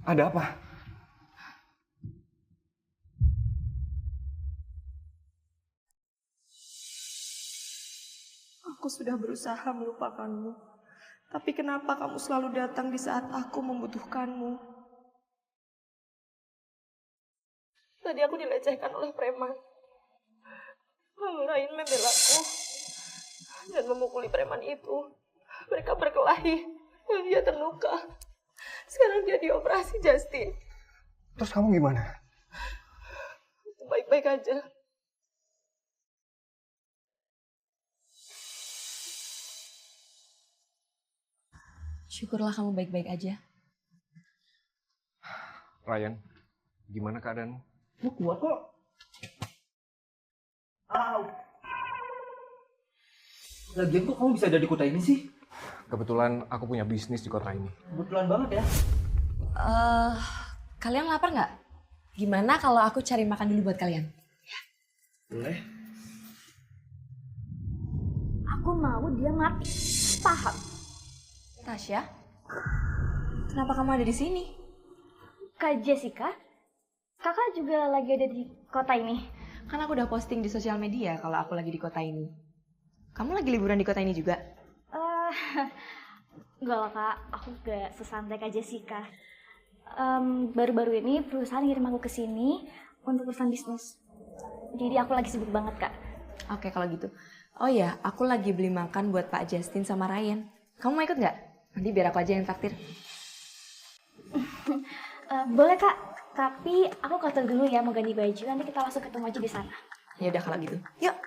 Speaker 2: Ada apa?
Speaker 3: Aku sudah berusaha melupakanmu. Tapi kenapa kamu selalu datang di saat aku membutuhkanmu? Tadi aku dilecehkan oleh preman. Lalu Rain membelaku dan memukuli preman itu. Mereka berkelahi dan dia terluka. Sekarang dia dioperasi, Justin.
Speaker 2: Terus kamu gimana?
Speaker 3: Baik-baik aja. Syukurlah kamu baik-baik aja.
Speaker 2: Ryan, gimana keadaanmu?
Speaker 1: Lu kuat kok. Lagian kok kamu bisa ada di kota ini sih?
Speaker 2: Kebetulan aku punya bisnis di kota ini.
Speaker 1: Kebetulan banget ya.
Speaker 3: Kalian lapar nggak? Gimana kalau aku cari makan dulu buat kalian?
Speaker 1: Boleh.
Speaker 7: Aku mau dia mati. Paham?
Speaker 3: Tasya, kenapa kamu ada di sini?
Speaker 7: Kak Jessica, kakak juga lagi ada di kota ini.
Speaker 3: Kan aku udah posting di sosial media kalau aku lagi di kota ini. Kamu lagi liburan di kota ini juga?
Speaker 7: Enggak lah kak, aku gak sesantai Kak Jessica. Baru-baru ini perusahaan ngirim aku ke sini untuk urusan bisnis. Jadi aku lagi sibuk banget kak.
Speaker 3: Oke kalau gitu. Oh ya, aku lagi beli makan buat Pak Justin sama Ryan. Kamu mau ikut nggak? Nanti biar aku aja yang traktir.
Speaker 7: Boleh kak, tapi aku kantor dulu ya mau ganti baju. Nanti kita langsung ketemu aja di sana.
Speaker 3: Ya udah kalau gitu. Yuk.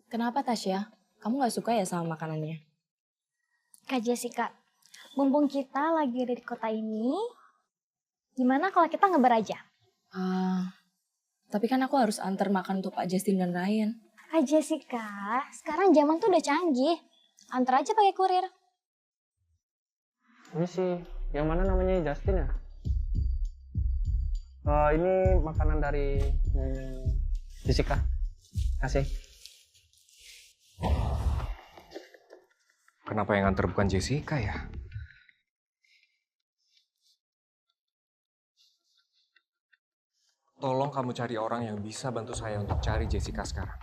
Speaker 3: Kenapa Tasya? Kamu nggak suka ya sama makanannya?
Speaker 7: Kak Jessica, mumpung kita lagi ada di kota ini, gimana kalau kita ngebar aja?
Speaker 3: Tapi kan aku harus antar makan untuk Pak Justin dan Ryan.
Speaker 7: Kak Jessica, sekarang zaman tuh udah canggih. Antar aja pakai kurir.
Speaker 8: Ini sih, yang mana namanya Justin ya? Ini makanan dari Jessica. Kasih.
Speaker 2: Kenapa yang nganter bukan Jessica ya? Tolong kamu cari orang yang bisa bantu saya untuk cari Jessica sekarang.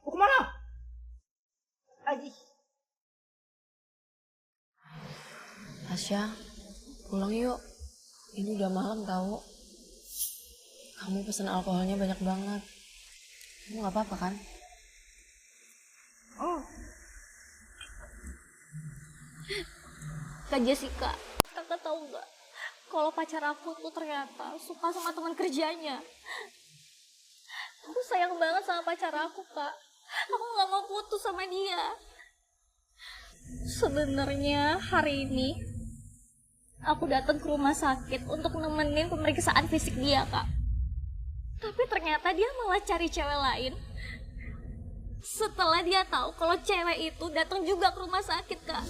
Speaker 17: Mau kemana? Aji.
Speaker 3: Tasya, pulang yuk. Ini udah malam tahu. Kamu pesen alkoholnya banyak banget. Kamu nggak apa-apa kan?
Speaker 7: Kak Jessica, kakak tahu nggak?
Speaker 10: kalau pacar aku tuh ternyata suka sama teman kerjanya. Aku sayang banget sama pacar aku, Kak. Aku nggak mau putus sama dia. Sebenarnya hari ini aku datang ke rumah sakit untuk nemenin pemeriksaan fisik dia, Kak. Tapi ternyata dia malah cari cewek lain. Setelah dia tahu kalau cewek itu datang juga ke rumah sakit, Kak.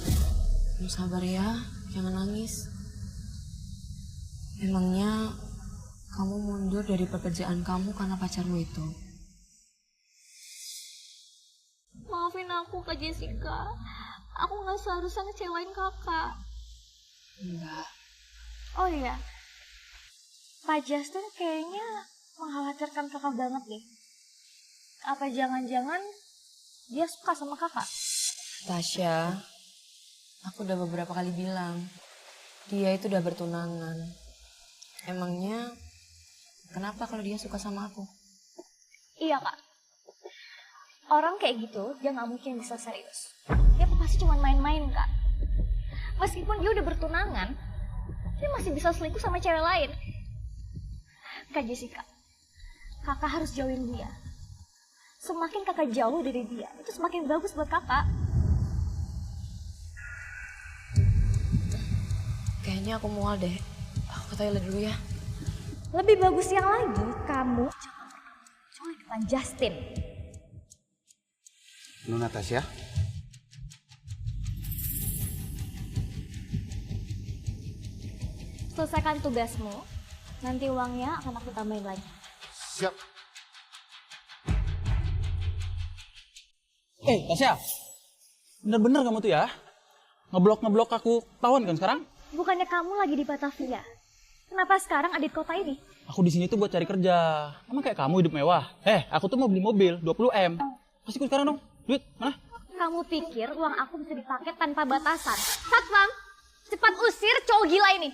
Speaker 3: Kamu sabar ya, jangan nangis. Emangnya kamu mundur dari pekerjaan kamu karena pacarmu itu?
Speaker 10: Maafin aku, Kak Jessica. Aku nggak seharusnya ngecewain kakak.
Speaker 3: Enggak.
Speaker 10: Oh iya, Pak Justin kayaknya mengkhawatirkan kakak banget deh. Apa jangan-jangan dia suka sama kakak?
Speaker 3: Tasya, aku udah beberapa kali bilang, dia itu udah bertunangan. Emangnya kenapa kalau dia suka sama aku?
Speaker 10: Iya, Kak. Orang kayak gitu, dia nggak mungkin bisa serius. Dia pasti cuma main-main, Kak. Meskipun dia udah bertunangan, dia masih bisa selingkuh sama cewek lain. Kak Jessica, kakak harus jauhin dia. Semakin kakak jauh dari dia, itu semakin bagus buat kakak.
Speaker 3: Kayaknya aku mual deh. Aku ke toilet dulu ya.
Speaker 10: Lebih bagusnya lagi, kamu jangan pernah muncul di depan Justin.
Speaker 17: Nona Tasya.
Speaker 10: Selesaikan tugasmu, nanti uangnya akan aku tambahin lagi.
Speaker 17: Siap.
Speaker 14: Tasya, bener-bener kamu tuh ya? Ngeblok aku, tawan kan sekarang?
Speaker 10: Bukannya kamu lagi di Batavia? Kenapa sekarang ada di kota ini?
Speaker 14: Aku di sini tuh buat cari kerja. Emang kayak kamu hidup mewah? Aku tuh mau beli mobil 20 M. Kasihku sekarang dong. Duit mana?
Speaker 10: Kamu pikir uang aku bisa dipakai tanpa batasan? Satpam, cepat usir cowok gila ini.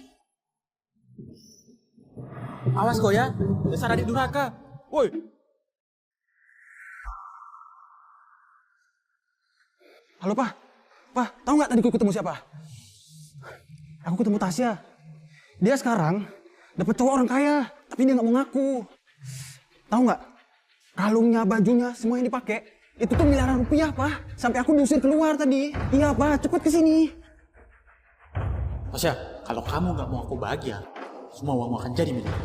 Speaker 14: Awas kau ya, dasar adik durhaka. Woi. Halo, Pak. Pak, tahu nggak tadi aku ketemu siapa? Aku ketemu Tasya. Dia sekarang dapat cowok orang kaya, tapi dia nggak mau ngaku. Tahu nggak? Kalungnya, bajunya, semua yang dipakai itu tuh miliaran rupiah, Pak. Sampai aku diusir keluar tadi. Iya, Pak. Cepet kesini. Tasya, kalau kamu nggak mau aku bahagia, semua uangmu akan jadi milik.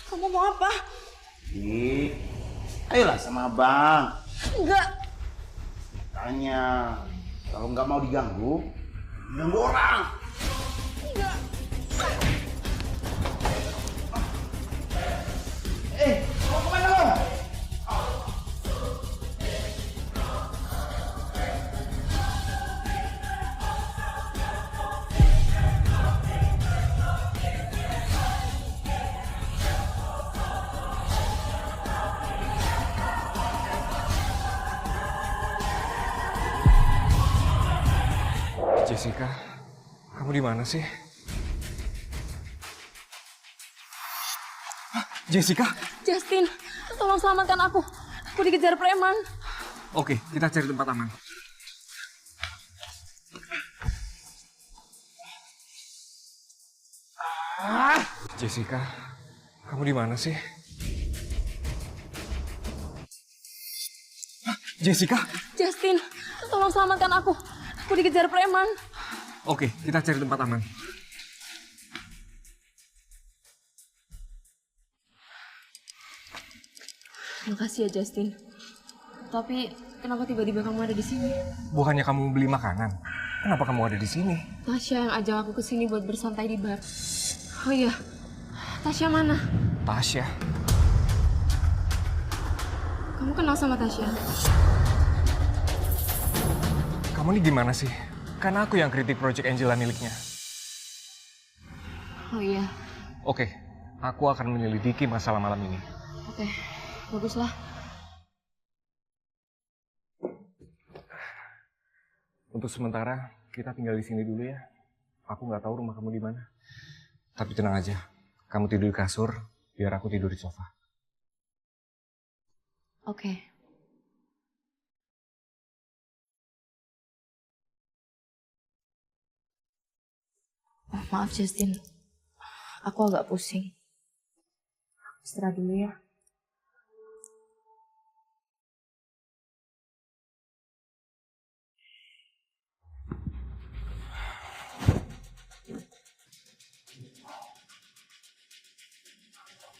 Speaker 15: Kamu mau apa?
Speaker 17: Ayolah sama abang.
Speaker 15: Enggak.
Speaker 17: Tanya. Kalau nggak mau diganggu, ganggu orang.
Speaker 15: Enggak.
Speaker 17: Mau kemana lo?
Speaker 2: Jessica, kamu di mana sih? Jessica?
Speaker 15: Justin, tolong selamatkan aku. Aku dikejar preman.
Speaker 2: Oke, kita cari tempat aman. Jessica, kamu di mana sih? Jessica?
Speaker 15: Justin, tolong selamatkan aku. Aku dikejar preman.
Speaker 2: Oke, kita cari tempat aman.
Speaker 3: Makasih ya Justin. Tapi kenapa tiba-tiba kamu ada di sini?
Speaker 2: Bukannya kamu beli makanan? Kenapa kamu ada di sini?
Speaker 3: Tasya yang ajak aku ke sini buat bersantai di bar. Oh iya, Tasya mana?
Speaker 2: Tasya?
Speaker 3: Kamu kenal sama Tasya?
Speaker 2: Kamu ini gimana sih? Karena aku yang kritik Project Angela miliknya.
Speaker 3: Oh iya.
Speaker 2: Oke, aku akan menyelidiki masalah malam ini.
Speaker 3: Oke, baguslah.
Speaker 2: Untuk sementara, kita tinggal di sini dulu ya. Aku nggak tahu rumah kamu di mana. Tapi tenang aja, kamu tidur di kasur, biar aku tidur di sofa.
Speaker 3: Oke. Maaf Justin, aku agak pusing. Istirahat dulu ya.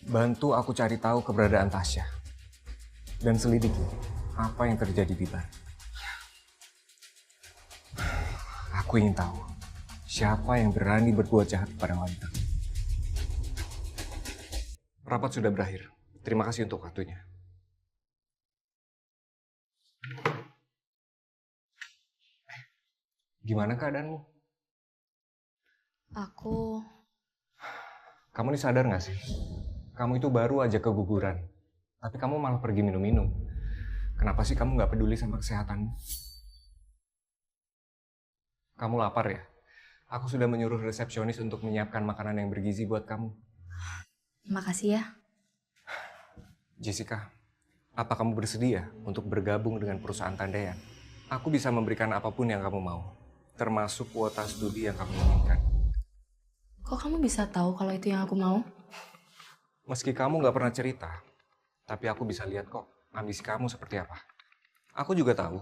Speaker 2: Bantu aku cari tahu keberadaan Tasya. Dan selidiki apa yang terjadi di bar. Aku ingin tahu siapa yang berani berbuat jahat kepada wanita. Rapat sudah berakhir. Terima kasih untuk waktunya. Gimana keadaanmu? Kamu ini sadar nggak sih? Kamu itu baru aja keguguran. Tapi kamu malah pergi minum-minum. Kenapa sih kamu nggak peduli sama kesehatanmu? Kamu lapar ya? Aku sudah menyuruh resepsionis untuk menyiapkan makanan yang bergizi buat kamu.
Speaker 3: Makasih ya.
Speaker 2: Jessica, apa kamu bersedia untuk bergabung dengan perusahaan Tandean? Aku bisa memberikan apapun yang kamu mau, termasuk kuota studi yang kamu inginkan.
Speaker 3: Kok kamu bisa tahu kalau itu yang aku mau?
Speaker 2: Meski kamu nggak pernah cerita, tapi aku bisa lihat kok ambisi kamu seperti apa. Aku juga tahu,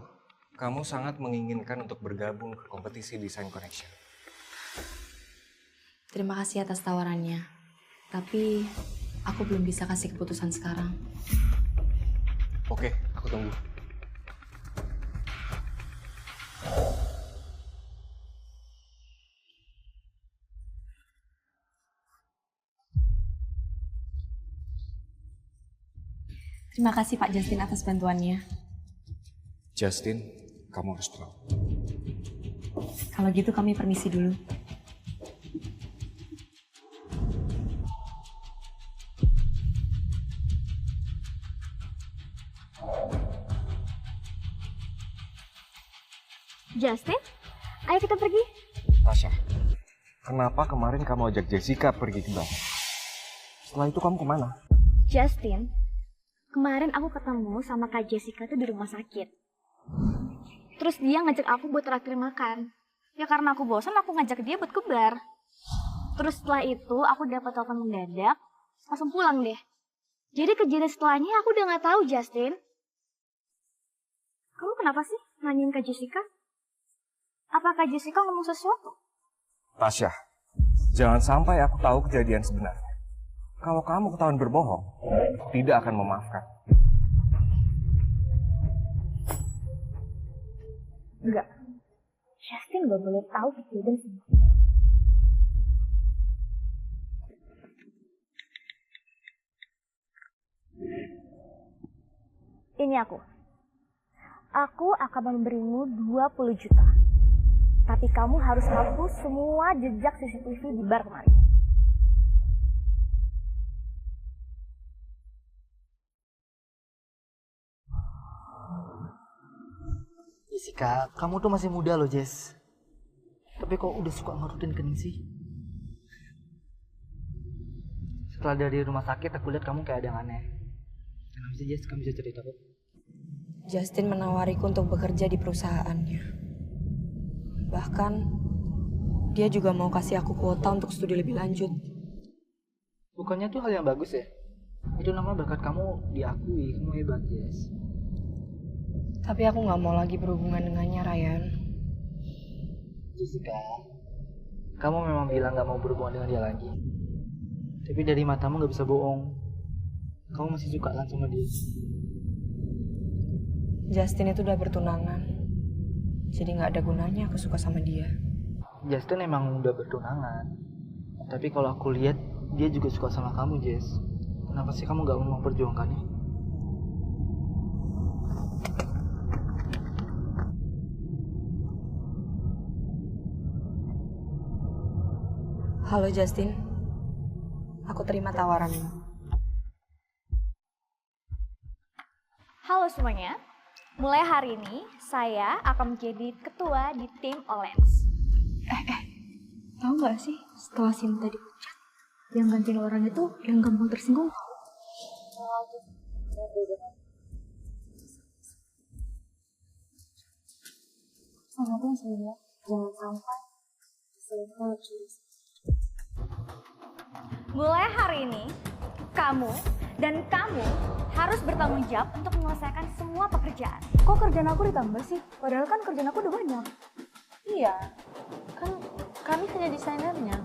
Speaker 2: kamu sangat menginginkan untuk bergabung ke kompetisi Design Connection.
Speaker 3: Terima kasih atas tawarannya. Tapi aku belum bisa kasih keputusan sekarang.
Speaker 2: Oke, aku tunggu.
Speaker 3: Terima kasih Pak Justin atas bantuannya.
Speaker 2: Justin, kamu harus tahu.
Speaker 3: Kalau gitu kami permisi dulu.
Speaker 10: Justin, ayo kita pergi.
Speaker 2: Tasya, kenapa kemarin kamu ajak Jessica pergi ke bar? Setelah itu kamu kemana?
Speaker 10: Justin, kemarin aku ketemu sama Kak Jessica tuh di rumah sakit. Terus dia ngajak aku buat traktir makan. Ya karena aku bosan, aku ngajak dia buat ke bar. Terus setelah itu aku dapat telepon mendadak, langsung pulang deh. Jadi kejadian setelahnya aku udah nggak tahu, Justin. Kamu kenapa sih nanyain Kak Jessica? Apa Kak Jessica ngomong sesuatu?
Speaker 2: Tasya, jangan sampai aku tahu kejadian sebenarnya. Kalau kamu ketahuan berbohong, tidak akan memaafkan.
Speaker 10: Enggak. Justin gak boleh tahu kejadian semua. Ini aku. Aku akan memberimu 20 juta. Tapi kamu harus hapus semua jejak CCTV di bar kemarin.
Speaker 1: Jessica, kamu tuh masih muda loh, Jess. Tapi kok udah suka ngerutin kening sih? Setelah dari rumah sakit, aku lihat kamu kayak ada yang aneh. Kenapa sih, Jess? Kamu bisa cerita kok?
Speaker 3: Justin menawariku untuk bekerja di perusahaannya. Bahkan, dia juga mau kasih aku kuota untuk studi lebih lanjut.
Speaker 1: Bukannya tuh hal yang bagus ya? Itu namanya bakat kamu diakui, kamu hebat, Jess.
Speaker 3: Tapi aku nggak mau lagi berhubungan dengannya, Ryan.
Speaker 1: Jessica, kamu memang bilang nggak mau berhubungan dengan dia lagi. Tapi dari matamu nggak bisa bohong. Kamu masih suka kan sama dia.
Speaker 3: Justin itu udah bertunangan. Jadi nggak ada gunanya aku suka sama dia.
Speaker 1: Justin emang udah bertunangan. Tapi kalau aku lihat, dia juga suka sama kamu, Jess. Kenapa sih kamu nggak mau memperjuangkannya?
Speaker 3: Halo Justin, aku terima tawaranmu.
Speaker 10: Halo semuanya, mulai hari ini saya akan menjadi ketua di tim Olens.
Speaker 4: Tahu nggak sih, setelah Sinta dipecat, yang gantiin orang itu yang gampang tersinggung.
Speaker 10: Sama tuh yang sebelumnya, jangan sampai diselingkuh lebih.
Speaker 7: Mulai hari ini, kamu dan kamu harus bertanggung jawab untuk menyelesaikan semua pekerjaan.
Speaker 4: Kok kerjaan aku ditambah sih? Padahal kan kerjaan aku udah banyak.
Speaker 16: Iya, kan kami hanya desainernya.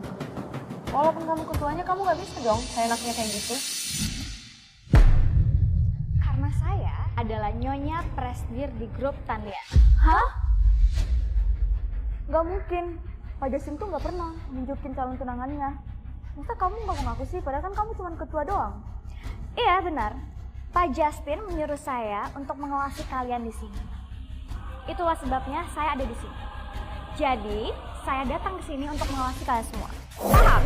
Speaker 16: Walaupun kamu ketuanya, kamu nggak bisa dong seenaknya kayak gitu.
Speaker 7: Karena saya adalah Nyonya Presdir di grup Tandian.
Speaker 4: Hah? Gak mungkin. Pak Justin tuh gak pernah nunjukin calon tunangannya. Masa kamu gak mengaku sih? Padahal kan kamu cuma ketua doang.
Speaker 7: Iya benar. Pak Justin menyuruh saya untuk mengawasi kalian di sini. Itulah sebabnya saya ada di sini. Jadi, saya datang ke sini untuk mengawasi kalian semua. Paham?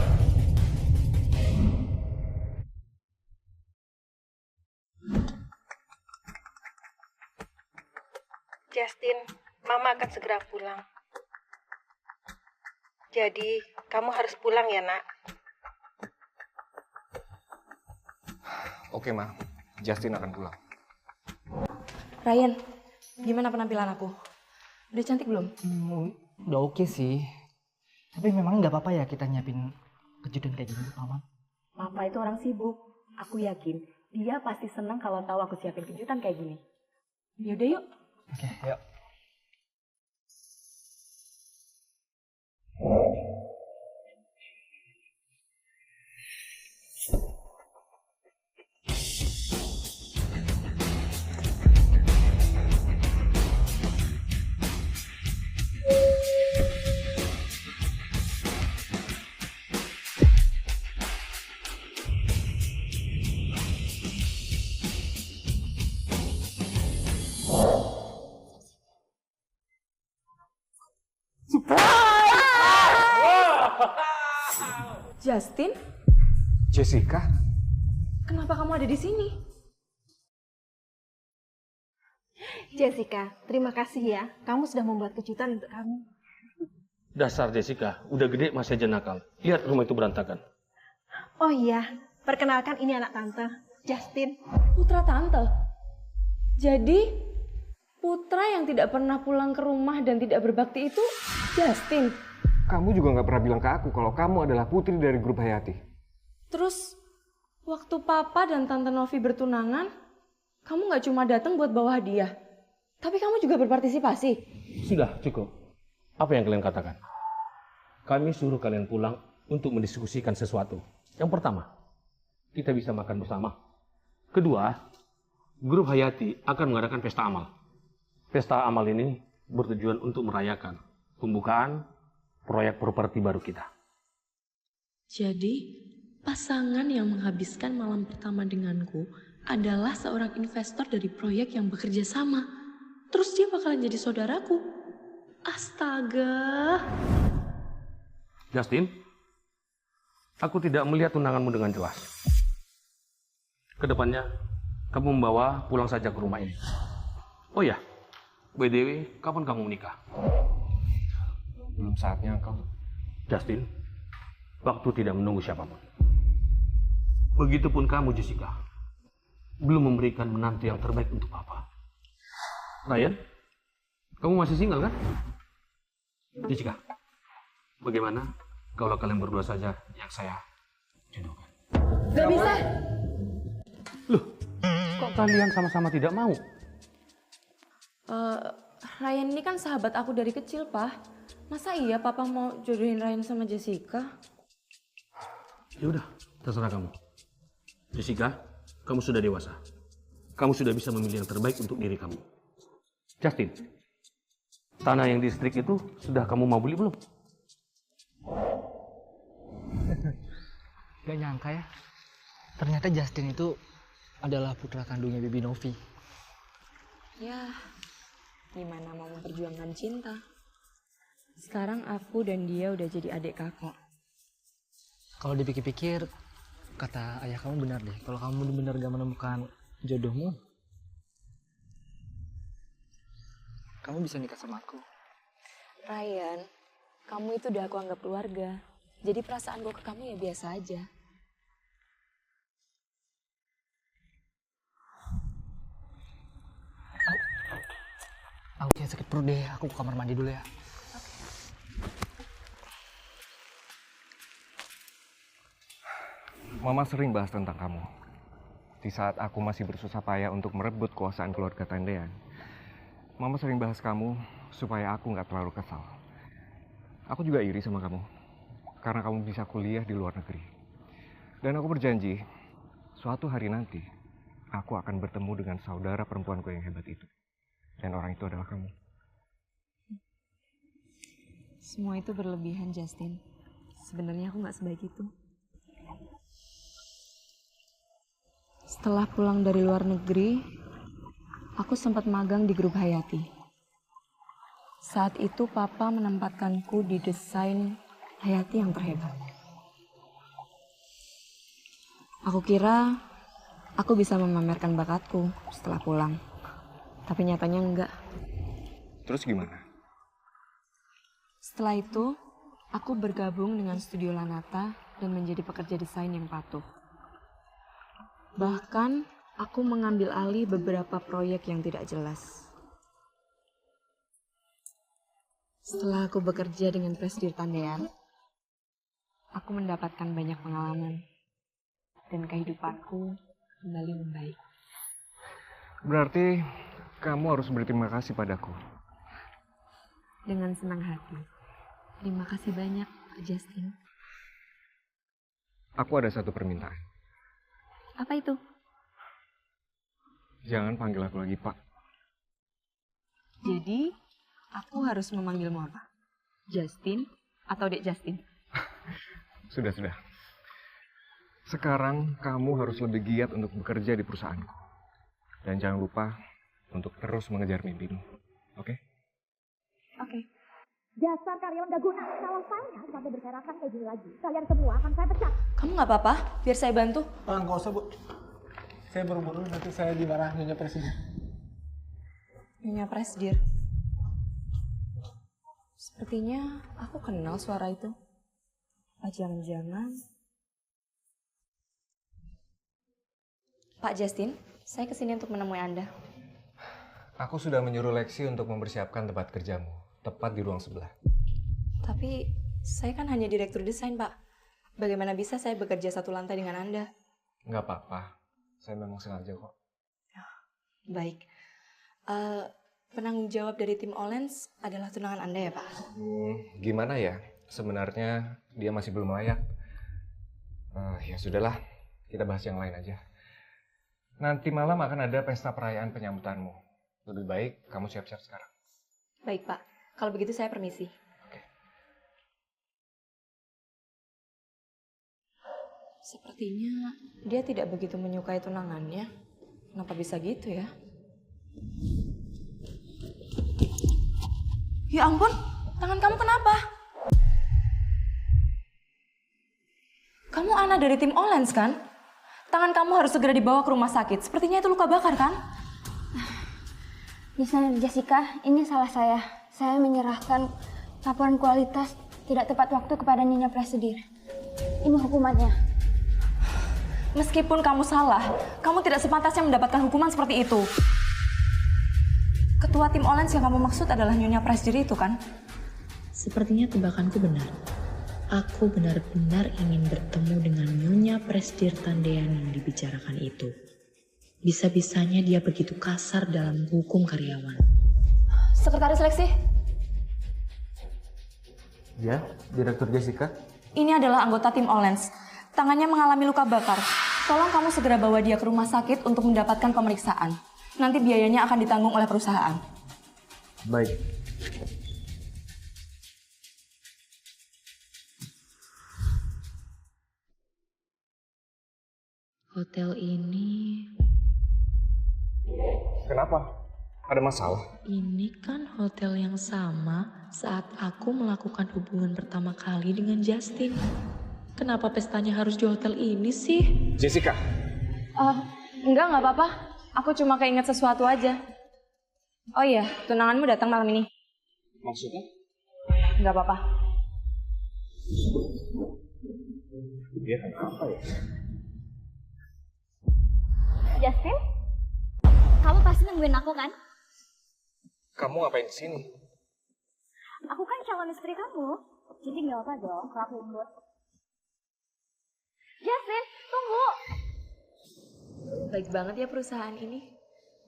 Speaker 12: Justin, Mama akan segera pulang. Jadi, kamu harus pulang ya, Nak.
Speaker 2: Oke, Ma. Justin akan pulang.
Speaker 3: Ryan, gimana penampilan aku? Udah cantik belum?
Speaker 1: Udah oke sih. Tapi memang nggak apa-apa ya kita nyiapin kejutan kayak gini, Mama.
Speaker 16: Papa itu orang sibuk. Aku yakin dia pasti senang kalau tahu aku siapin kejutan kayak gini.
Speaker 3: Yaudah yuk.
Speaker 1: Oke, yuk.
Speaker 3: Justin,
Speaker 2: Jessica?
Speaker 3: kenapa kamu ada di sini?
Speaker 12: Jessica, terima kasih ya. Kamu sudah membuat kejutan untuk kami.
Speaker 11: Dasar Jessica, udah gede masih aja nakal. Lihat rumah itu berantakan.
Speaker 12: Oh iya, perkenalkan ini anak tante, Justin.
Speaker 3: Putra tante? Jadi, putra yang tidak pernah pulang ke rumah dan tidak berbakti itu Justin?
Speaker 2: Kamu juga nggak pernah bilang ke aku kalau kamu adalah putri dari grup Hayati.
Speaker 3: Terus, waktu Papa dan Tante Novi bertunangan, kamu nggak cuma datang buat bawa hadiah, tapi kamu juga berpartisipasi.
Speaker 11: Sudah, cukup. Apa yang kalian katakan? Kami suruh kalian pulang untuk mendiskusikan sesuatu. Yang pertama, kita bisa makan bersama. Kedua, grup Hayati akan mengadakan pesta amal. Pesta amal ini bertujuan untuk merayakan pembukaan proyek properti baru kita.
Speaker 19: Jadi, pasangan yang menghabiskan malam pertama denganku adalah seorang investor dari proyek yang bekerja sama. Terus dia bakalan jadi saudaraku. Astaga.
Speaker 11: Justin, aku tidak melihat tunanganmu dengan jelas. Kedepannya, kamu membawa pulang saja ke rumah ini. Oh ya, by the way, kapan kamu menikah?
Speaker 2: Belum saatnya, Uncle.
Speaker 11: Justin, waktu tidak menunggu siapapun. Begitupun kamu, Jessica. Belum memberikan menantu yang terbaik untuk Papa. Ryan, kamu masih single kan? Jessica, bagaimana kalau kalian berdua saja yang saya jodohkan?
Speaker 3: Gak bisa.
Speaker 11: Loh, kok kalian sama-sama tidak mau?
Speaker 3: Ryan ini kan sahabat aku dari kecil, Pak. Masa iya Papa mau jodohin Ryan sama Jessica?
Speaker 11: Ya udah, terserah kamu. Jessica, kamu sudah dewasa. Kamu sudah bisa memilih yang terbaik untuk diri kamu. Justin, tanah yang di distrik itu sudah kamu mau beli belum?
Speaker 1: Gak nyangka ya, ternyata Justin itu adalah putra kandungnya Bibi Novi.
Speaker 3: Ya, gimana mau memperjuangkan cinta? Sekarang aku dan dia udah jadi adik kakak.
Speaker 1: Kalau dipikir-pikir, kata ayah kamu benar deh. Kalau kamu benar gak menemukan jodohmu, kamu bisa nikah sama aku.
Speaker 3: Ryan, kamu itu udah aku anggap keluarga. Jadi perasaan gue ke kamu ya biasa aja.
Speaker 1: Aku kayak sakit perut deh, aku ke kamar mandi dulu ya.
Speaker 2: Mama sering bahas tentang kamu. Di saat aku masih bersusah payah untuk merebut kekuasaan keluarga Tendean, Mama sering bahas kamu supaya aku nggak terlalu kesal. Aku juga iri sama kamu, karena kamu bisa kuliah di luar negeri. Dan aku berjanji, suatu hari nanti, aku akan bertemu dengan saudara perempuanku yang hebat itu. Dan orang itu adalah kamu.
Speaker 3: Semua itu berlebihan, Justin. Sebenarnya aku nggak sebaik itu. Setelah pulang dari luar negeri, aku sempat magang di grup Hayati. Saat itu Papa menempatkanku di desain Hayati yang terhebat. Aku kira aku bisa memamerkan bakatku setelah pulang. Tapi nyatanya enggak.
Speaker 2: Terus gimana?
Speaker 3: Setelah itu, aku bergabung dengan Studio Lanata dan menjadi pekerja desain yang patuh. Bahkan, aku mengambil alih beberapa proyek yang tidak jelas. Setelah aku bekerja dengan Presidir Tandean, aku mendapatkan banyak pengalaman. Dan kehidupanku kembali membaik.
Speaker 2: Berarti kamu harus berterima kasih padaku.
Speaker 3: Dengan senang hati. Terima kasih banyak, Pak Justin.
Speaker 2: Aku ada satu permintaan.
Speaker 3: Apa itu?
Speaker 2: Jangan panggil aku lagi, Pak.
Speaker 3: Jadi, aku harus memanggilmu apa? Justin atau Dek Justin?
Speaker 2: Sudah. Sekarang kamu harus lebih giat untuk bekerja di perusahaanku. Dan jangan lupa untuk terus mengejar mimpimu. Oke?
Speaker 7: Oke. Dasar karyawan gak guna. Kalau saya sampai berserakan kayak gini lagi, kalian semua akan saya pecat.
Speaker 3: Kamu nggak apa-apa? Biar saya bantu.
Speaker 13: Nggak usah, Bu. Saya buru-buru, nanti saya dimarah Nyonya Presiden.
Speaker 3: Nyonya Presdir. Sepertinya aku kenal suara itu. Jangan-jangan... Pak Justin, saya kesini untuk menemui Anda.
Speaker 2: Aku sudah menyuruh Lexi untuk mempersiapkan tempat kerjamu. Tepat di ruang sebelah.
Speaker 3: Tapi saya kan hanya direktur desain, Pak. Bagaimana bisa saya bekerja satu lantai dengan Anda?
Speaker 2: Nggak apa-apa. Saya memang sengaja kok.
Speaker 3: Baik. Penanggung jawab dari tim Olens adalah tunangan Anda ya, Pak?
Speaker 2: Gimana ya? Sebenarnya dia masih belum layak. Ya sudahlah. Kita bahas yang lain aja. Nanti malam akan ada pesta perayaan penyambutanmu. Lebih baik kamu siap-siap sekarang.
Speaker 3: Baik, Pak. Kalau begitu saya permisi. Sepertinya dia tidak begitu menyukai tunangannya. Kenapa bisa gitu ya? Ya ampun, tangan kamu kenapa? Kamu anak dari tim Olens kan? Tangan kamu harus segera dibawa ke rumah sakit. Sepertinya itu luka bakar kan?
Speaker 9: Desainer Jessica, ini salah saya. Saya menyerahkan laporan kualitas tidak tepat waktu kepada Nyonya Presidir. Ini hukumannya.
Speaker 3: Meskipun kamu salah, kamu tidak sepantasnya mendapatkan hukuman seperti itu. Ketua tim Olens yang kamu maksud adalah Nyonya Presidir itu kan?
Speaker 19: Sepertinya tebakanku benar. Aku benar-benar ingin bertemu dengan Nyonya Presidir Tandean yang dibicarakan itu. Bisa-bisanya dia begitu kasar dalam hukum karyawan.
Speaker 3: Sekretaris seleksi?
Speaker 2: Ya, Direktur Jessica.
Speaker 3: Ini adalah anggota tim Olens. Tangannya mengalami luka bakar. Tolong kamu segera bawa dia ke rumah sakit untuk mendapatkan pemeriksaan. Nanti biayanya akan ditanggung oleh perusahaan.
Speaker 2: Baik.
Speaker 19: Hotel ini...
Speaker 2: Kenapa? Ada masalah?
Speaker 19: Ini kan hotel yang sama saat aku melakukan hubungan pertama kali dengan Justin. Kenapa pestanya harus di hotel ini sih?
Speaker 2: Jessica.
Speaker 3: Enggak apa-apa. Aku cuma keinget sesuatu aja. Oh iya, tunanganmu datang malam ini.
Speaker 2: Maksudnya?
Speaker 3: Enggak apa-apa.
Speaker 2: Dia kenapa ya?
Speaker 7: Justin, kamu pasti nungguin aku kan?
Speaker 2: Kamu ngapain di sini?
Speaker 7: Aku kan calon istri kamu, jadi nggak apa dong kalau aku lembut. Justin,
Speaker 10: Tunggu.
Speaker 3: Baik banget ya perusahaan ini.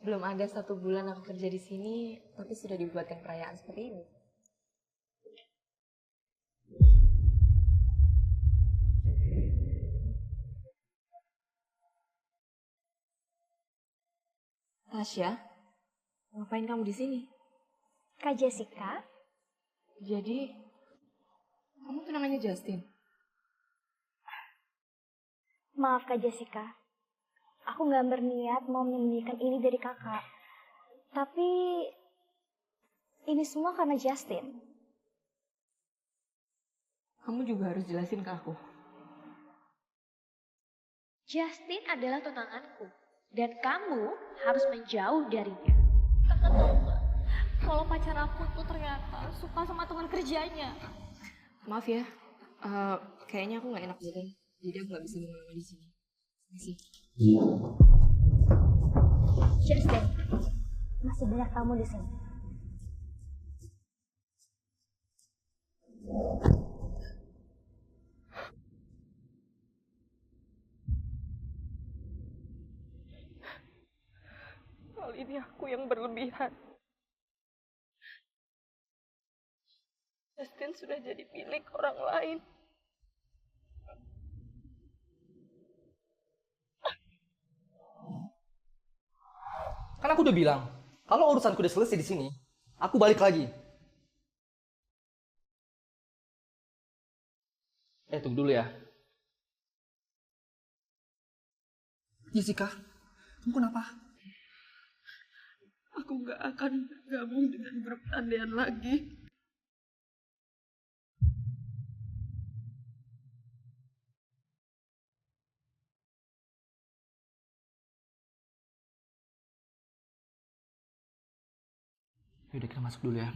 Speaker 3: Belum ada 1 bulan aku kerja di sini, tapi sudah dibuatkan perayaan seperti ini. Tasya, ngapain kamu di sini?
Speaker 10: Kak Jessica?
Speaker 3: Jadi, kamu tunangannya Justin?
Speaker 10: Maaf Kak Jessica. Aku nggak berniat mau menyembunyikan ini dari kakak. Tapi, ini semua karena Justin.
Speaker 3: Kamu juga harus jelasin ke aku.
Speaker 10: Justin adalah tunanganku. Dan kamu harus menjauh darinya.
Speaker 4: Kakak tahu nggak? Kalau pacar aku tuh ternyata suka sama teman kerjanya.
Speaker 3: Maaf ya, kayaknya aku nggak enak badan. Jadi aku nggak bisa lama-lama di sini. Masih.
Speaker 10: Justin, masih banyak kamu di sini.
Speaker 4: Kali ini aku yang berlebihan. Justin sudah jadi milik orang lain.
Speaker 1: Kan aku udah bilang, kalau urusanku udah selesai di sini, aku balik lagi. Tunggu dulu ya. Jessica, kamu kenapa?
Speaker 4: Aku nggak akan gabung dengan grup Tandean lagi.
Speaker 1: Yaudah kita masuk dulu ya.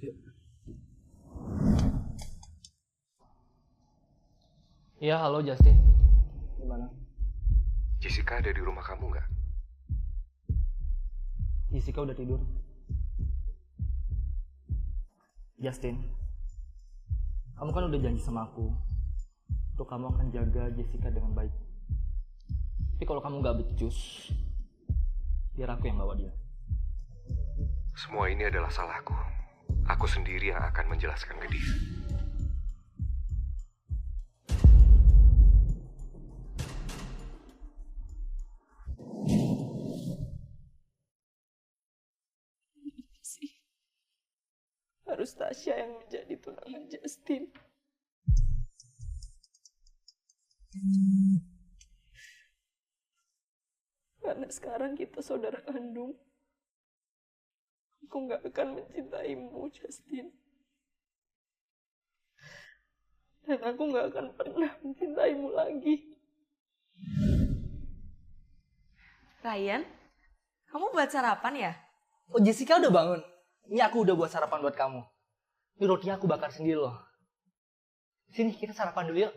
Speaker 1: Yuk. Iya, halo Justin. Gimana?
Speaker 2: Jessica ada di rumah kamu nggak?
Speaker 1: Jessica udah tidur. Justin, kamu kan udah janji sama aku untuk kamu akan jaga Jessica dengan baik. Tapi kalau kamu nggak becus, biar aku yang bawa dia.
Speaker 2: Semua ini adalah salahku. Aku sendiri yang akan menjelaskan ke dia.
Speaker 4: Harus Tasya yang menjadi tunangan Justin. Karena sekarang kita saudara kandung. Aku nggak akan mencintaimu, Justin. Dan aku nggak akan pernah mencintaimu lagi.
Speaker 3: Ryan, kamu buat sarapan ya?
Speaker 1: Oh, Jessica udah bangun. Ini aku udah buat sarapan buat kamu. Ini rotinya aku bakar sendiri loh. Sini kita sarapan dulu yuk.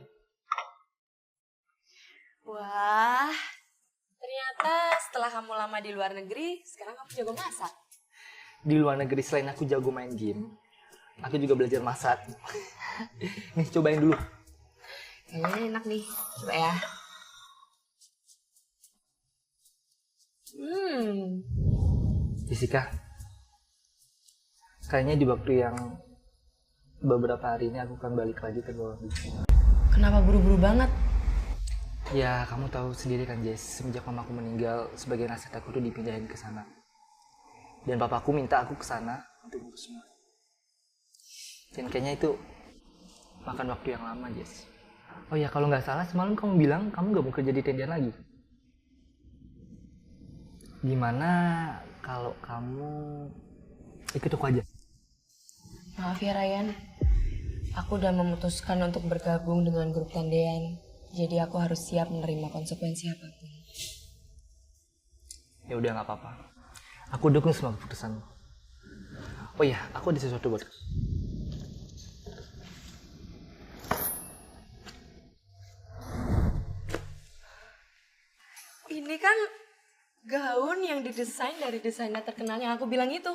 Speaker 3: Wah, ternyata setelah kamu lama di luar negeri, sekarang kamu jago masak.
Speaker 1: Di luar negeri selain aku jago main game, aku juga belajar masak. Nih, cobain dulu.
Speaker 3: Enak nih, coba ya.
Speaker 1: Jessica, kayaknya di waktu yang beberapa hari ini aku akan balik lagi ke luar negeri.
Speaker 3: Kenapa buru-buru banget?
Speaker 1: Ya, kamu tahu sendiri kan, Jess. Semenjak mamaku meninggal, sebagian aset aku tuh dipindahin ke sana. Dan papaku minta aku ke sana untuk ngurus semua. Dan kayaknya itu makan waktu yang lama, Jess. Oh ya, kalau nggak salah semalam kamu bilang kamu nggak mau kerja di tendian lagi. Gimana kalau kamu ikut aku aja?
Speaker 3: Maaf ya Ryan, aku udah memutuskan untuk bergabung dengan grup Tandean. Jadi aku harus siap menerima konsekuensi apapun.
Speaker 1: Ya udah, nggak apa-apa. Aku dukung semua keputusanmu. Oh iya, aku ada sesuatu buat kamu.
Speaker 3: Ini kan gaun yang didesain dari desainer terkenal yang aku bilang itu.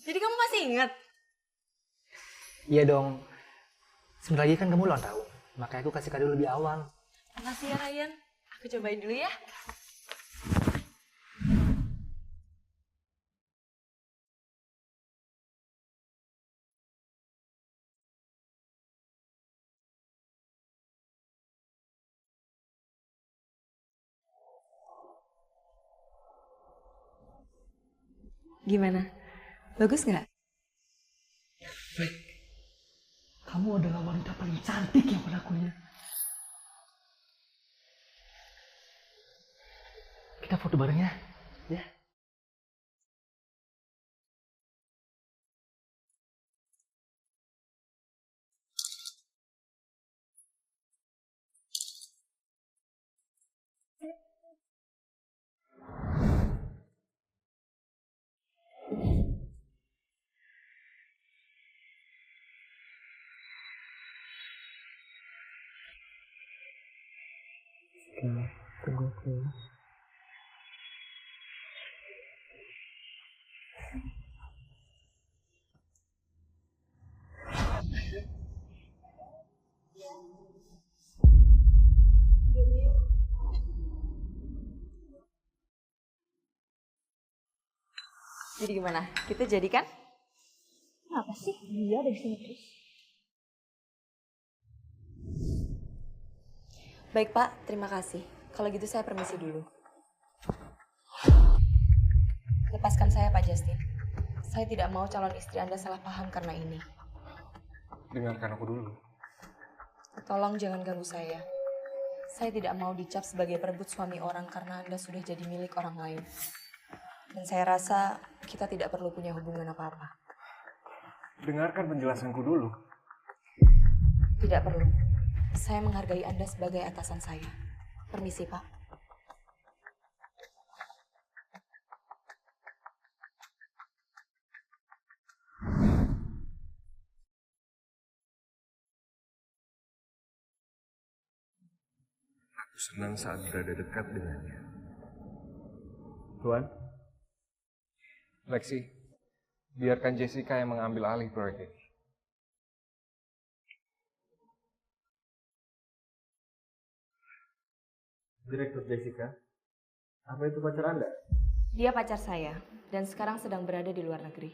Speaker 3: Jadi kamu masih ingat?
Speaker 1: Iya dong. Sebentar lagi kan kamu ulang tahun. Makanya aku kasih kado lebih awal.
Speaker 3: Makasih ya Ryan. Aku cobain dulu ya. Gimana? Bagus nggak?
Speaker 1: Baik. Kamu adalah wanita paling cantik yang pernah aku lihat. Kita foto bareng ya. Ya. Tunggu aku ya.
Speaker 3: Jadi gimana? Kita jadi kan?
Speaker 10: Apa sih? Dia ada di sini terus.
Speaker 3: Baik Pak, terima kasih. Kalau gitu saya permisi dulu. Lepaskan saya Pak Justin. Saya tidak mau calon istri Anda salah paham karena ini.
Speaker 2: Dengarkan aku dulu.
Speaker 3: Tolong jangan ganggu saya. Saya tidak mau dicap sebagai perebut suami orang karena Anda sudah jadi milik orang lain. Dan saya rasa kita tidak perlu punya hubungan apa-apa.
Speaker 2: Dengarkan penjelasanku dulu.
Speaker 3: Tidak perlu. Saya menghargai Anda sebagai atasan saya. Permisi, Pak.
Speaker 2: Aku senang saat berada dekat dengannya. Tuan? Lexi, biarkan Jessica yang mengambil alih proyek ini.
Speaker 6: Direktur Jessica, apa itu pacar Anda?
Speaker 3: Dia pacar saya, dan sekarang sedang berada di luar negeri.